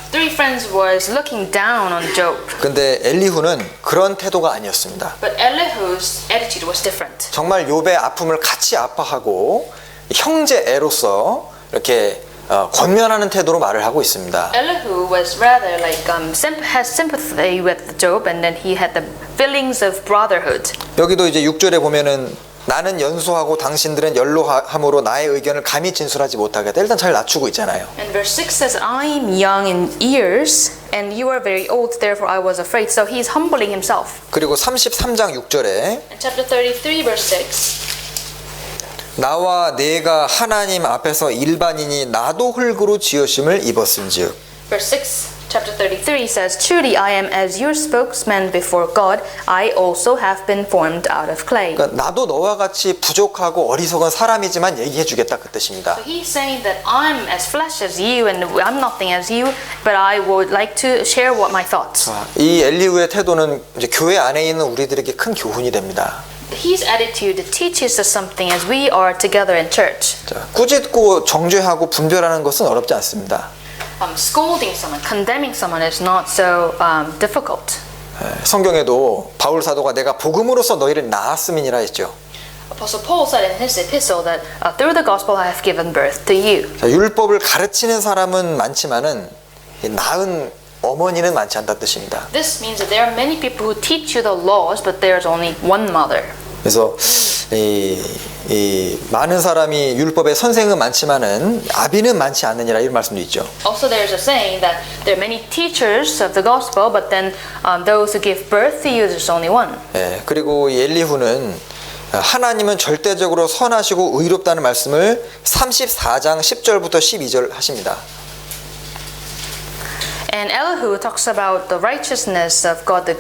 S1: 3 friends was looking down on Job.
S2: 근데 엘리후는 그런 태도가 아니었습니다.
S1: But Elihu's attitude was different.
S2: 정말 욥의 아픔을 같이 아파하고 형제애로서 이렇게 권면하는 태도로 말을 하고 있습니다.
S1: Elihu was rather like has sympathy with Job, and then he had the feelings of brotherhood.
S2: 여기도 이제 6절에 보면은 나는 연소하고 당신들은 연로함으로 나의 의견을 감히 진술하지 못하겠다. 일단 잘 낮추고 있잖아요.
S1: And verse 6 says, I am young in years, and you are very old, therefore I was afraid. So he's humbling himself.
S2: 그리고 33장 6절에
S1: In chapter 33, verse 6,
S2: 나와 내가 하나님 앞에서 일반인이 나도 흙으로 지으심을 입었은즉.
S1: verse 6, chapter 33 says, Truly I am as your spokesman before God. I also have been formed out of clay.
S2: 그러니까 나도 너와 같이 부족하고 어리석은 사람이지만 얘기해 주겠다 그 뜻입니다.
S1: So he's saying that I'm as flesh as you, and I'm nothing as you, but I would like to share what my thoughts.
S2: 이 엘리후의 태도는 이제 교회 안에 있는 우리들에게 큰 교훈이 됩니다.
S1: His attitude teaches us something as we are together in church.
S2: 자, 꾸짖고 정죄하고 분별하는 것은 어렵지 않습니다.
S1: Scolding someone, condemning someone is not so difficult.
S2: 성경에도 바울 사도가 내가 복음으로써 너희를 낳았음이니라 했죠.
S1: Apostle Paul said in his epistle that through the gospel I have given birth to you.
S2: 자, 율법을 가르치는 사람은 많지만은 낳은 어머니는 많지 않다는 뜻입니다.
S1: This means that there are many people who teach you the laws, but there's only one mother.
S2: 그래서 이 많은 사람이 율법의 선생은 많지만은 아비는 많지 않느니라 이런 말씀도 있죠.
S1: Also, there's a saying that there are many teachers of the gospel, but then those who give birth to you, there's only one.
S2: 예, 그리고 이 엘리후는 하나님은 절대적으로 선하시고 의롭다는 말씀을 34장 10절부터 12절 하십니다.
S1: And Elihu talks about the righteousness of God, the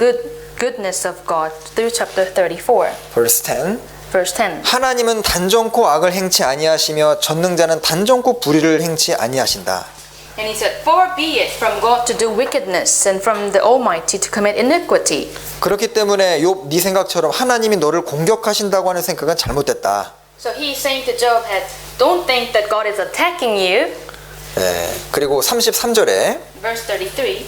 S1: goodness of God through chapter 34,
S2: Verse 10.
S1: verse 10.
S2: 하나님은 단정코 악을 행치 아니하시며 전능자는 단정코 불의를 행치 아니하신다.
S1: And he said, "Far be it from God to do wickedness, and from the Almighty to commit iniquity."
S2: 그렇기 때문에 욥 네 생각처럼 하나님이 너를 공격하신다고 하는 생각은 잘못됐다.
S1: So he's saying to Job, "Don't think that God is attacking you."
S2: 예, 그리고 33절에
S1: Verse 33.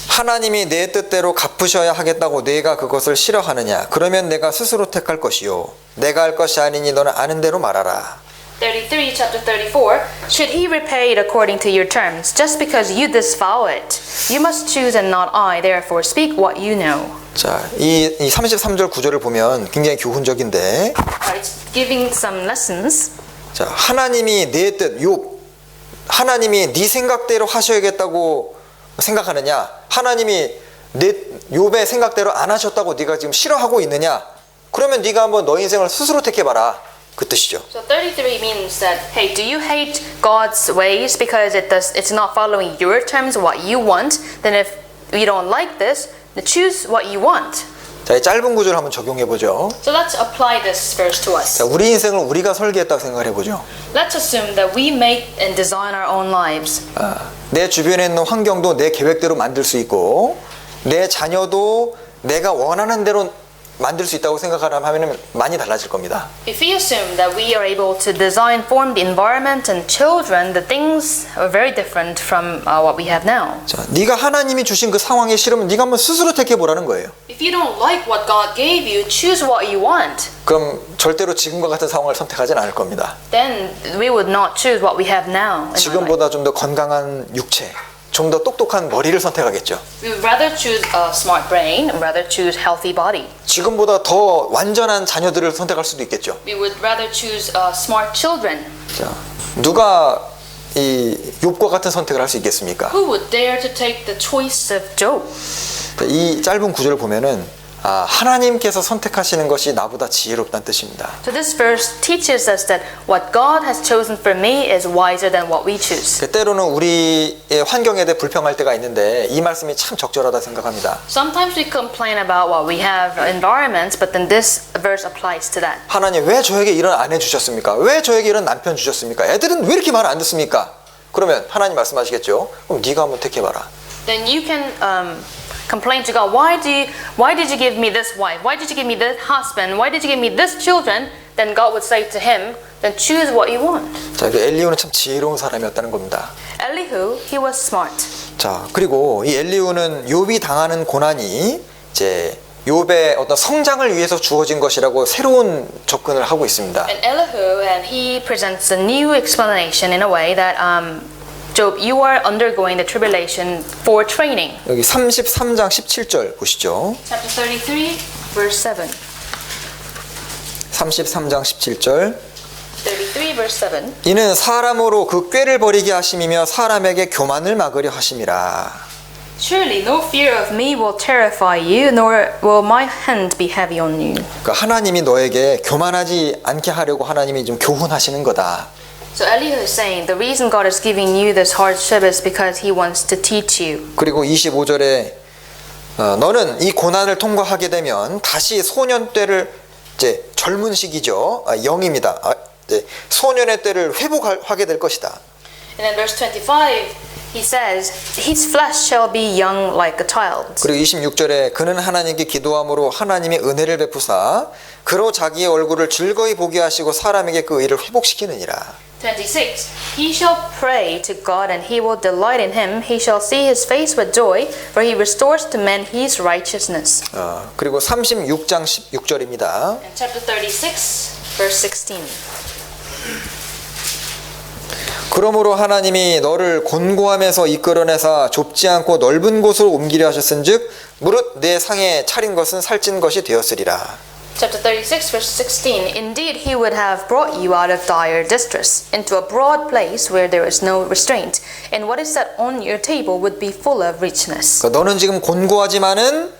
S2: 하나님이 내 뜻대로 갚으셔야 하겠다고 내가 그것을 싫어하느냐? 그러면 내가 스스로 택할 것이요. 내가 할 것이 아니니 너는 아는 대로 말하라.
S1: 33, chapter 34. Should he repay it according to your terms, just because you disavow it? You must choose and not I, therefore speak what you know.
S2: 자, 이 33절 구절을 보면 굉장히 교훈적인데,
S1: It's giving some lessons.
S2: 자, 하나님이 내 뜻, 욥, 하나님이 네 생각대로 하셔야겠다고 생각하느냐? 하나님이 내 욥의 생각대로 안 하셨다고 네가 지금 싫어하고 있느냐? 그러면 네가 한번 너 인생을 스스로 택해봐라. 그 뜻이죠.
S1: So 33 means that, hey, do you hate God's ways because it's not following your terms, what you want? Then if you don't like this, then choose what you want.
S2: 자, 이 짧은 구절을 한번 적용해 보죠.
S1: So let's apply this verse to us.
S2: 자, 우리 인생을 우리가 설계했다고 생각을 해보죠.
S1: Let's assume that we make and design our own lives.
S2: 내 주변에 있는 환경도 내 계획대로 만들 수 있고 내 자녀도 내가 원하는 대로 만들 수 있다고 생각하면 많이 달라질 겁니다.
S1: If we assume that we are able to design, form the environment and children, the things are very different from what we have now.
S2: 자, 네가 하나님이 주신 그 상황에 싫으면 네가 한번 스스로 택해 보라는 거예요.
S1: If you don't like what God gave you, choose what you want.
S2: 그럼 절대로 지금과 같은 상황을 선택하진 않을 겁니다.
S1: Then we would not choose what we have now. in our life.
S2: 지금보다 좀 더 건강한 육체, 좀 더 똑똑한 머리를 선택하겠죠.
S1: We would rather choose a smart brain, rather choose healthy body.
S2: 지금보다 더 완전한 자녀들을 선택할 수도 있겠죠.
S1: We would rather choose smart children.
S2: 자, 누가 이 욥과 같은 선택을 할 수 있겠습니까?
S1: Who would dare to take the choice of Job?
S2: 이 짧은 구절을 보면은 하나님께서 선택하시는 것이 나보다 지혜롭다는 뜻입니다.
S1: So this verse teaches us that what God has chosen for me is wiser than what we choose.
S2: 때로는 우리의 환경에 대해 불평할 때가 있는데 이 말씀이 참 적절하다 생각합니다.
S1: Sometimes we complain about what we have environments, but then this verse applies to that.
S2: 하나님 왜 저에게 이런 아내 주셨습니까? 왜 저에게 이런 남편 주셨습니까? 애들은 왜 이렇게 말 안 듣습니까? 그러면 하나님 말씀하시겠죠. 그럼 네가 한번 택해봐라.
S1: Then you can complain to God. Why did you give me this wife? Why did you give me this husband? Why did you give me this children? Then God would say to him, then choose what you want.
S2: 자, 엘리후는 참 지혜로운 사람이었다는 겁니다.
S1: Elihu, he was smart.
S2: 자, 그리고 이 엘리후는 욥이 당하는 고난이 이제 욥의 어떤 성장을 위해서 주어진 것이라고 새로운 접근을 하고 있습니다.
S1: And Elihu, and he presents a new explanation in a way that Job, you are undergoing the tribulation for training.
S2: 여기 33장 17절 보시죠.
S1: Chapter 33, verse 7.
S2: 33장 17절.
S1: 33, verse 7.
S2: 이는 사람으로 그 꾀를 버리게 하심이며 사람에게 교만을 막으려 하심이라.
S1: Surely no fear of me will terrify you, nor will my hand be heavy on you.
S2: 그러니까 하나님이 너에게 교만하지 않게 하려고 하나님이 좀 교훈하시는 거다.
S1: So Elihu is saying the reason God is giving you this hardship is because He wants to teach you.
S2: 그리고 25절에 너는 이 고난을 통과하게 되면 다시 소년 때를 이제 젊은 시기죠. 영입니다. 이제 소년의 때를 회복하게 될 것이다.
S1: And then verse 25, he says, his flesh shall be young like a child.
S2: 그리고 26절에 그는 하나님께 기도함으로 하나님이 은혜를 베푸사 그로 자기의 얼굴을 즐거이 보게 하시고 사람에게 그 의를 회복시키느니라.
S1: 26. He shall pray to God and he will delight in him. He shall see his face with joy, for he restores to men his righteousness.
S2: 그리고 36장 16절입니다.
S1: And chapter 36, verse 16.
S2: 그러므로 하나님이 너를 곤고함에서 이끌어내사 좁지 않고 넓은 곳으로 옮기려 하셨은즉 무릇 내 상에 차린 것은 살찐 것이 되었으리라.
S1: Chapter 36, verse 16. Indeed, he would have brought you out of dire distress, into a broad place where there is no restraint, and what is set on your table would be full of richness.
S2: 그러니까 너는 지금 곤고하지만은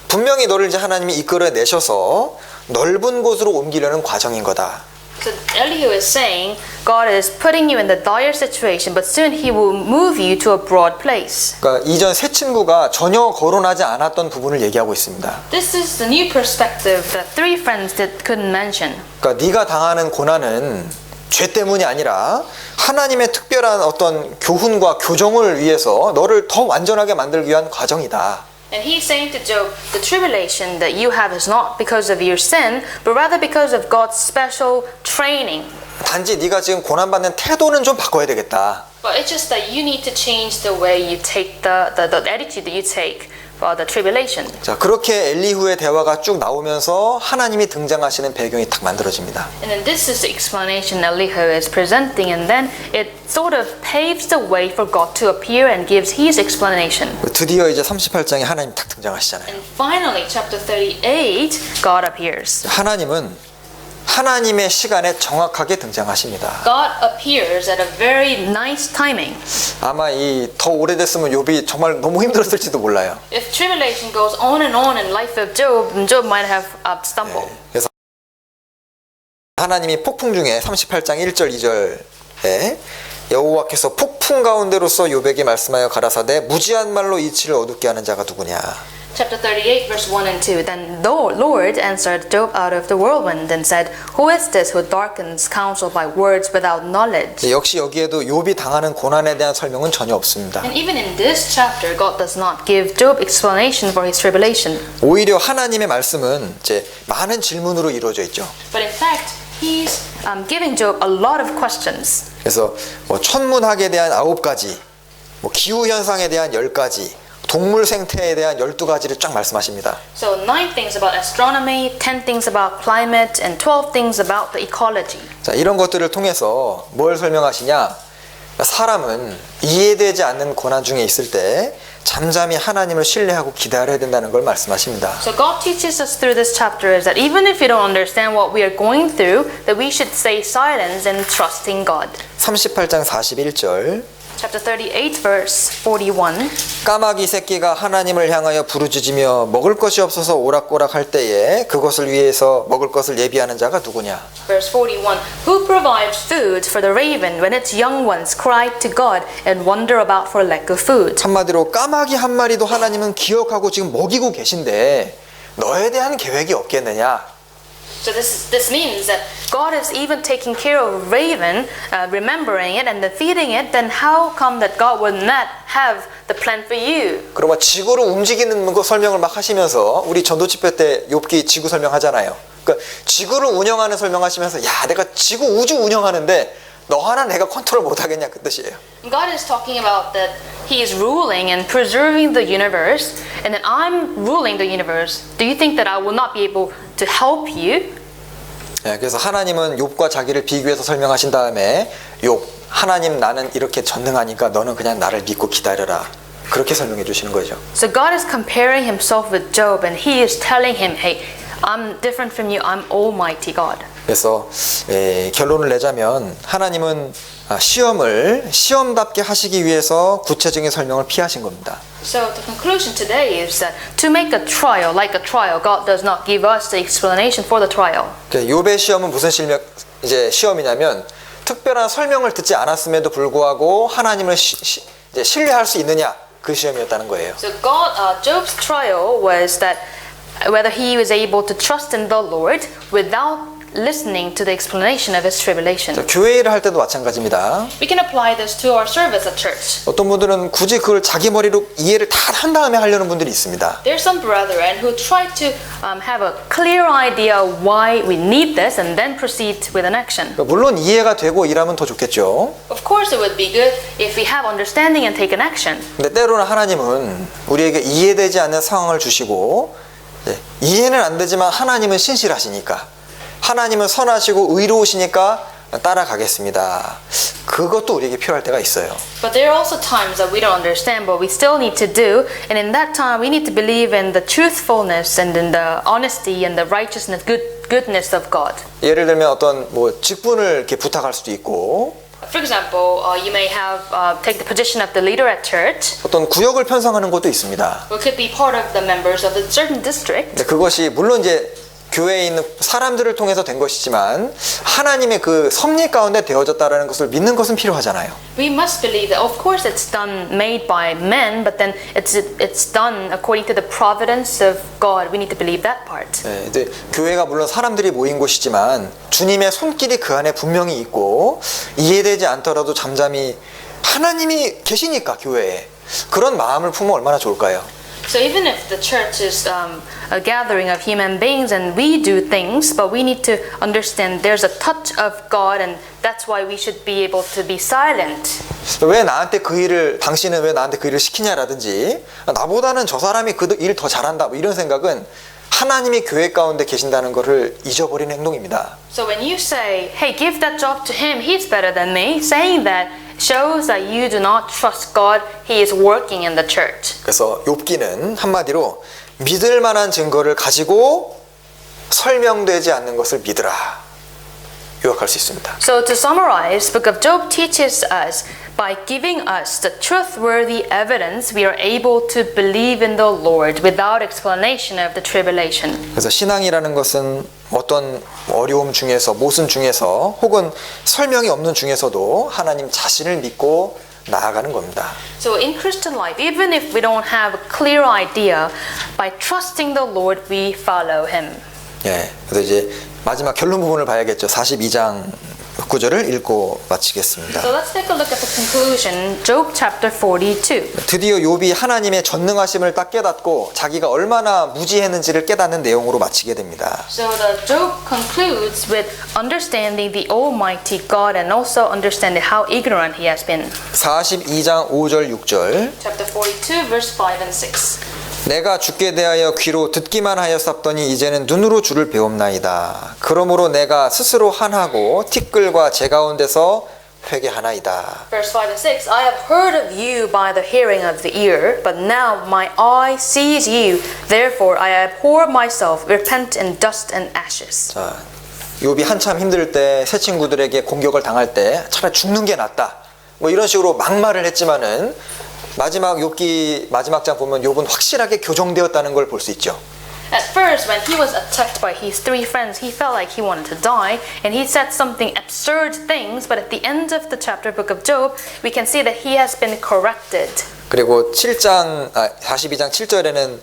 S2: 분명히 너를 이제 하나님이 이끌어내셔서 넓은 곳으로 옮기려는 과정인 거다.
S1: So Elihu is saying, God is putting you in the dire situation, but soon he will move you to a broad place.
S2: 그러니까 이전 세 친구가 전혀 거론하지 않았던 부분을 얘기하고 있습니다.
S1: This is the new perspective that three friends couldn't mention.
S2: 그러니까 네가 당하는 고난은 죄 때문이 아니라 하나님의 특별한 어떤 교훈과 교정을 위해서 너를 더 완전하게 만들기 위한 과정이다.
S1: And he's saying to Job, the tribulation that you have is not because of your sin, but rather because of God's special training.
S2: 단지 네가 지금 고난받는 태도는 좀 바꿔야 되겠다.
S1: But it's just that you need to change the way you take the attitude that you take for the tribulation.
S2: 자, 그렇게 엘리후의 대화가 쭉 나오면서 하나님이 등장하시는 배경이 딱 만들어집니다.
S1: And then this is the explanation Elihu is presenting, and then it sort of paves the way for God to appear and gives his explanation.
S2: 드디어 이제 38장에 하나님 딱 등장하시잖아요.
S1: And finally, chapter 38, God appears.
S2: 하나님은 하나님의 시간에 정확하게 등장하십니다.
S1: God appears at a very nice timing.
S2: 아마 이 더 오래됐으면 욥이 정말 너무 힘들었을지도 몰라요.
S1: If tribulation goes on in life of Job, Job might have stumbled.
S2: 그래서 하나님이 폭풍 중에 38장 1절 2절에 여호와께서 폭풍 가운데로서 욥에게 말씀하여 가라사대 무지한 말로 이치를 어둡게 하는 자가 누구냐.
S1: Chapter 38, verse 1 and 2. Then the Lord answered Job out of the whirlwind and said, Who is this who darkens counsel by words without knowledge?
S2: 역시 여기에도 욥이 당하는 고난에 대한 설명은 전혀 없습니다.
S1: And even in this chapter, God does not give Job explanation for his tribulation.
S2: 오히려 하나님의 말씀은 이제 많은 질문으로 이루어져 있죠.
S1: But in fact, he's giving Job a lot of questions.
S2: 그래서 뭐 천문학에 대한 9가지, 뭐 기후 현상에 대한 10가지, 동물 생태에 대한 12가지를 쫙 말씀하십니다.
S1: So 9 things about astronomy, 10 things about climate, and 12 things about the ecology.
S2: 자, 이런 것들을 통해서 뭘 설명하시냐? 사람은 이해되지 않는 고난 중에 있을 때 잠잠히 하나님을 신뢰하고 기다려야 된다는 걸 말씀하십니다.
S1: So God teaches us through this chapter is that even if you don't understand what we are going through, that we should stay silent and trust in God.
S2: 38장 41절
S1: Chapter 38, verse 41.
S2: 까마귀 새끼가 하나님을 향하여 부르짖으며 먹을 것이 없어서 오락가락할 때에 그것을 위해서 먹을 것을 예비하는 자가 누구냐?
S1: Verse 41. Who provides food for the raven when its young ones cry to God and wonder about for lack of food?
S2: 한마디로 까마귀 한 마리도 하나님은 기억하고 지금 먹이고 계신데 너에 대한 계획이 없겠느냐?
S1: So this means that God is even taking care of raven, remembering it and then feeding it. Then how come that God would not have the plan for you?
S2: 그러면 지구를 움직이는 거 설명을 막 하시면서 우리 전도 집회 때 욥기 지구 설명하잖아요. 그러니까 지구를 운영하는 설명하시면서 야 내가 지구 우주 운영하는데 너 하나 내가 컨트롤 못하겠냐 그 뜻이에요.
S1: God is talking about that He is ruling and preserving the universe, and then I'm ruling the universe. Do you think that I will not be able to help you?
S2: 예, 그래서 하나님은 욥과 자기를 비교해서 설명하신 다음에 욥 하나님 나는 이렇게 전능하니까 너는 그냥 나를 믿고 기다려라. 그렇게 설명해 주시는 거죠.
S1: So God is comparing Himself with Job, and He is telling him, "Hey, I'm different from you. I'm Almighty God."
S2: 그래서 결론을 내자면 하나님은 시험을 시험답게 하시기 위해서 구체적인 설명을 피하신 겁니다.
S1: So the conclusion today is that to make a trial like a trial, God does not give us the explanation for the trial.
S2: 욥의 시험은 무슨 이제 시험이냐면 특별한 설명을 듣지 않았음에도 불구하고 하나님을 이제 신뢰할 수 있느냐 그 시험이었다는 거예요.
S1: So Job's trial was that whether he was able to trust in the Lord without listening to the explanation of his tribulation.
S2: 교회 일을 할 때도 마찬가지입니다.
S1: We can apply this to our service at church.
S2: 어떤 분들은 굳이 그걸 자기 머리로 이해를 다 한 다음에 하려는 분들이 있습니다.
S1: There's some brethren who try to have a clear idea why we need this and then proceed with an action.
S2: 물론 이해가 되고 일하면 더 좋겠죠.
S1: Of course, it would be good if we have understanding and take an action.
S2: 근데 때로는 하나님은 우리에게 이해되지 않는 상황을 주시고 이해는 안 되지만 하나님은 신실하시니까 하나님은 선하시고 의로우시니까 따라가겠습니다. 그것도 우리에게 필요할 때가 있어요.
S1: But there are also times that we don't understand what we still need to do, and in that time we need to believe in the truthfulness and in the honesty and the righteousness, goodness of God.
S2: 예를 들면 어떤 뭐 직분을 이렇게 부탁할 수도 있고
S1: For example, you may have take the position of the leader at church.
S2: 어떤 구역을 편성하는 것도 있습니다.
S1: Or could be part of the members of a certain district.
S2: 근데 그것이 물론 이제 교회에 있는 사람들을 통해서 된 것이지만 하나님의 그 섭리 가운데 되어졌다라는 것을 믿는 것은 필요하잖아요.
S1: We must believe that, of course, it's done made by men, but then it's done according to the providence of God. We need to believe that part.
S2: 네, 이제 교회가 물론 사람들이 모인 곳이지만 주님의 손길이 그 안에 분명히 있고 이해되지 않더라도 잠잠히 하나님이 계시니까 교회에 그런 마음을 품으면 얼마나 좋을까요?
S1: So even if the church is a gathering of human beings and we do things, but we need to understand there's a touch of God, and that's why we should be able to be silent.
S2: 왜 나한테 그 일을 당신은 왜 나한테 그 일을 시키냐라든지 나보다는 저 사람이 그 일 더 잘한다 뭐 이런 생각은 하나님이 교회 가운데 계신다는 것을 잊어버리는 행동입니다.
S1: So when you say, "Hey, give that job to him. He's better than me," saying that shows that you do not trust God. He is working in the church.
S2: 그래서 욥기는 한마디로 믿을 만한 증거를 가지고 설명되지 않는 것을 믿으라 요약할 수 있습니다.
S1: So to summarize, Book of Job teaches us by giving us the trustworthy evidence, we are able to believe in the Lord without explanation of the tribulation.
S2: 그래서 신앙이라는 것은 어떤 어려움 중에서 모순 중에서 혹은 설명이 없는 중에서도 하나님 자신을 믿고 나아가는 겁니다.
S1: So in Christian life, even if we don't have a clear idea, by trusting the Lord, we follow Him.
S2: 예, 그래서 이제 마지막 결론 부분을 봐야겠죠. 42장 9절을 읽고 마치겠습니다.
S1: So let's take a look at the conclusion, Job chapter 42.
S2: 드디어 욥이 하나님의 전능하심을 딱 깨닫고 자기가 얼마나 무지했는지를 깨닫는 내용으로 마치게 됩니다.
S1: So the Job concludes with understanding the Almighty God and also understanding how ignorant he has been.
S2: 42장 5절 6절
S1: Chapter 42, verse 5 and 6.
S2: 내가 주께 대하여 귀로 듣기만 하였었더니 이제는 눈으로 주를 배움나이다. 그러므로 내가 스스로 한하고 티끌과 제 가운데서 회개하나이다.
S1: Verse 5 and 6. I have heard of you by the hearing of the ear, but now my eye sees you. Therefore I abhor myself, repent in dust and ashes.
S2: 자, 욥이 한참 힘들 때 새 친구들에게 공격을 당할 때 차라리 죽는 게 낫다. 뭐 이런 식으로 막말을 했지만은 마지막 욥기 마지막 장 보면 욥은 확실하게 교정되었다는 걸 볼 수 있죠.
S1: At first, when he was attacked by his three friends, he felt like he wanted to die, and he said something absurd things, but at the end of the chapter book of Job, we can see that he has been corrected.
S2: 그리고 42장 7절에는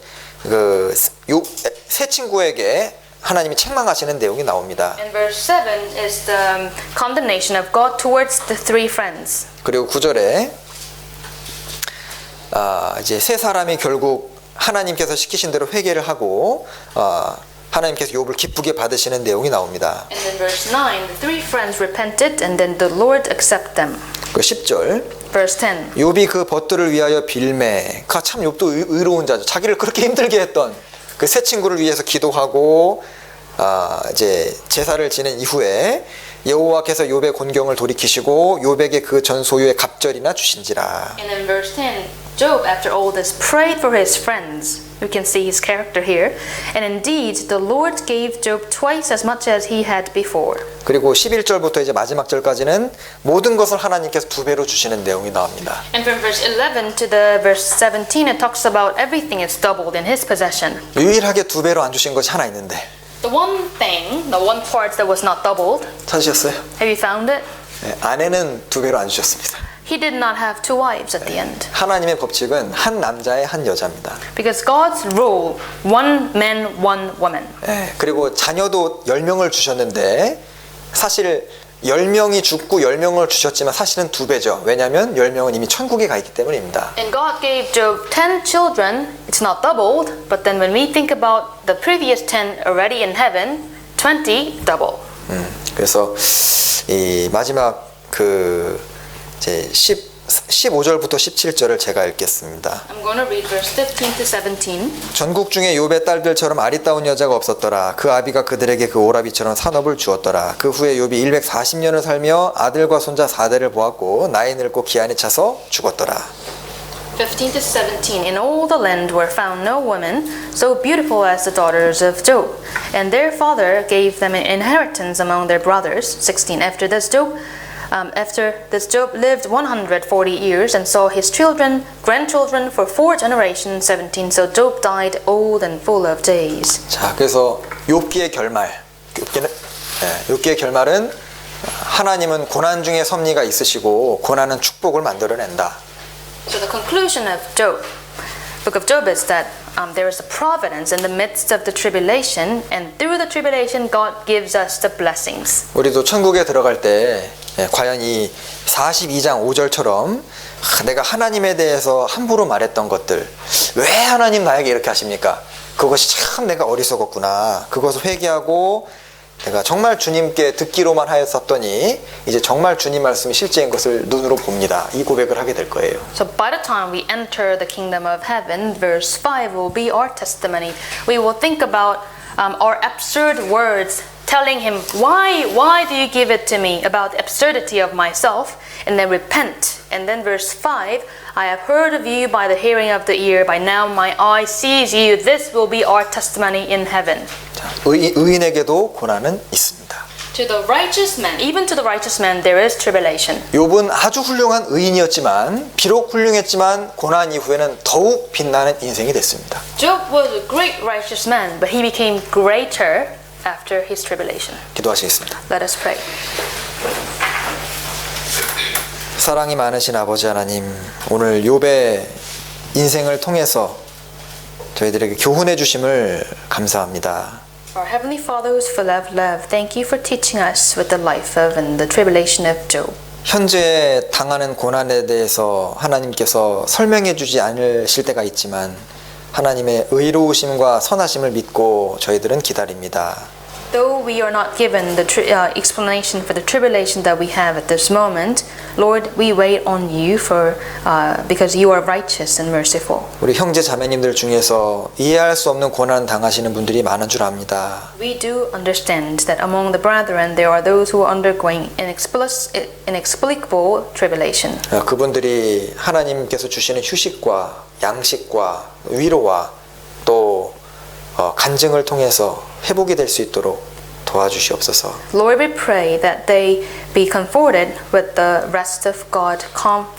S2: 새 친구에게 하나님이 책망하시는 내용이 나옵니다.
S1: And verse 7 is the condemnation of God towards the three friends.
S2: 그리고 9절에 이제 세 사람이 결국 하나님께서 시키신 대로 회개를 하고 하나님께서 욥을 기쁘게 받으시는 내용이 나옵니다.
S1: And in verse 9, the three friends repented and then the Lord accepted them.
S2: 그 10절
S1: Verse 10.
S2: 욥이 그 벗들을 위하여 빌매. 참 욥도 의로운 자죠. 자기를 그렇게 힘들게 했던 그 세 친구를 위해서 기도하고 이제 제사를 지낸 이후에 여호와께서 욥의 곤경을 돌이키시고 욥에게 그 전 소유의 갑절이나 주신지라.
S1: And in verse 10, Job, after all this, prayed for his friends. We can see his character here. And indeed, the Lord gave Job twice as much as he had before.
S2: 그리고 11절부터 이제 마지막 절까지는 모든 것을 하나님께서 두 배로 주시는 내용이 나옵니다.
S1: And from verse 11 to the verse 17, it talks about everything is doubled in his possession.
S2: 유일하게 두 배로 안 주신 것이 하나 있는데
S1: The one thing, the one part that was not doubled,
S2: 찾으셨어요?
S1: have you found it?
S2: 네, 아내는 두 배로 안 주셨습니다.
S1: He did not have two wives at the end.
S2: 하나님의 법칙은 한 남자에 한 여자입니다.
S1: Because God's rule, one man, one woman.
S2: 예, 그리고 자녀도 10명을 주셨는데 사실 10명이 죽고 10명을 주셨지만 사실은 2배죠. 왜냐하면 10명은 이미 천국에 가 있기 때문입니다.
S1: And God gave Job 10 children. It's not doubled, but then when we think about the previous 10 already in heaven, 20 double.
S2: 그래서 이 마지막 그 이제 15절부터 17절을 제가 읽겠습니다.
S1: I'm going to read verse 15 to 17.
S2: 전국 중에 욥의 딸들처럼 아리따운 여자가 없었더라. 그 아비가 그들에게 그 오라비처럼 산업을 주었더라. 그 후에 욥이 140년을 살며 아들과 손자 4대를 보았고 나이 늙고 기한이 차서 죽었더라.
S1: 15 to 17. In all the land were found no women so beautiful as the daughters of Job, and their father gave them an inheritance among their brothers. 16. After this Job lived 140 years and saw his children, grandchildren for 4 generations. 17. So Job died old and full of days.
S2: 자, 그래서 욥기의 결말. 욥기의 결말은 하나님은 고난 중에 섭리가 있으시고 고난은 축복을 만들어낸다.
S1: So the conclusion of Job, book of Job is that there is a providence in the midst of the tribulation, and through the tribulation God gives us the blessings.
S2: 우리도 천국에 들어갈 때 과연 이 42장 5절처럼 내가 하나님에 대해서 함부로 말했던 것들, 왜 하나님 나에게 이렇게 하십니까? 그것이 참 내가 어리석었구나. 그것을 회개하고 내가 정말 주님께 듣기로만 하였었더니 이제 정말 주님 말씀이 실제인 것을 눈으로 봅니다. 이 고백을 하게 될 거예요.
S1: So by the time we enter the kingdom of heaven, verse 5 will be our testimony. We will think about our absurd words telling him, why do you give it to me, about the absurdity of myself, and then repent. And then verse 5, I have heard of you by the hearing of the ear, by now my eye sees you. This will be our testimony in heaven.
S2: 자, 의인에게도 고난은 있습니다.
S1: To the righteous man, even to the righteous man, there is tribulation.
S2: 욥은 아주 훌륭한 의인이었지만 비록 훌륭했지만 고난 이후에는 더욱 빛나는 인생이 됐습니다.
S1: Job was a great righteous man, but he became greater after his tribulation.
S2: 기도하시겠습니다.
S1: Let us pray.
S2: 사랑이 많으신 아버지 하나님, 오늘 욥의 인생을 통해서 저희들에게 교훈해 주심을 감사합니다.
S1: Our Heavenly Father who is full of love, thank you for teaching us with the life of and the tribulation of Job.
S2: 현재 당하는 고난에 대해서 하나님께서 설명해 주지 않으실 때가 있지만 하나님의 의로우심과 선하심을 믿고 저희들은 기다립니다.
S1: Though we are not given the explanation for the tribulation that we have at this moment, Lord, we wait on you because you are righteous and merciful.
S2: 우리 형제 자매님들 중에서 이해할 수 없는 고난 당하시는 분들이 많은 줄 압니다.
S1: We do understand that among the brethren there are those who are undergoing inexplicable tribulation.
S2: 그분들이 하나님께서 주시는 휴식과 양식과 위로와 또 간증을 통해서 회복이 될 수 있도록 도와주시옵소서.
S1: Lord, we pray that they be comforted with the rest of God,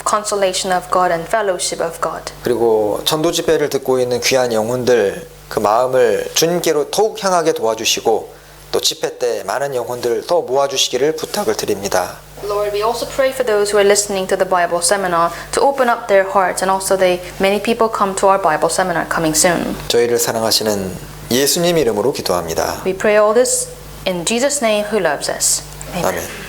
S1: consolation of God, and fellowship of God.
S2: 그리고 전도 집회를 듣고 있는 귀한 영혼들 그 마음을 주님께로 더욱 향하게 도와주시고 또 집회 때 많은 영혼들을 더 모아주시기를 부탁을 드립니다.
S1: Lord, we also pray for those who are listening to the Bible seminar to open up their hearts, and also many people come to our Bible seminar coming soon.
S2: 저희를 사랑하시는 예수님 이름으로 기도합니다.
S1: We pray all this in Jesus' name who loves us. Amen.
S2: 아멘.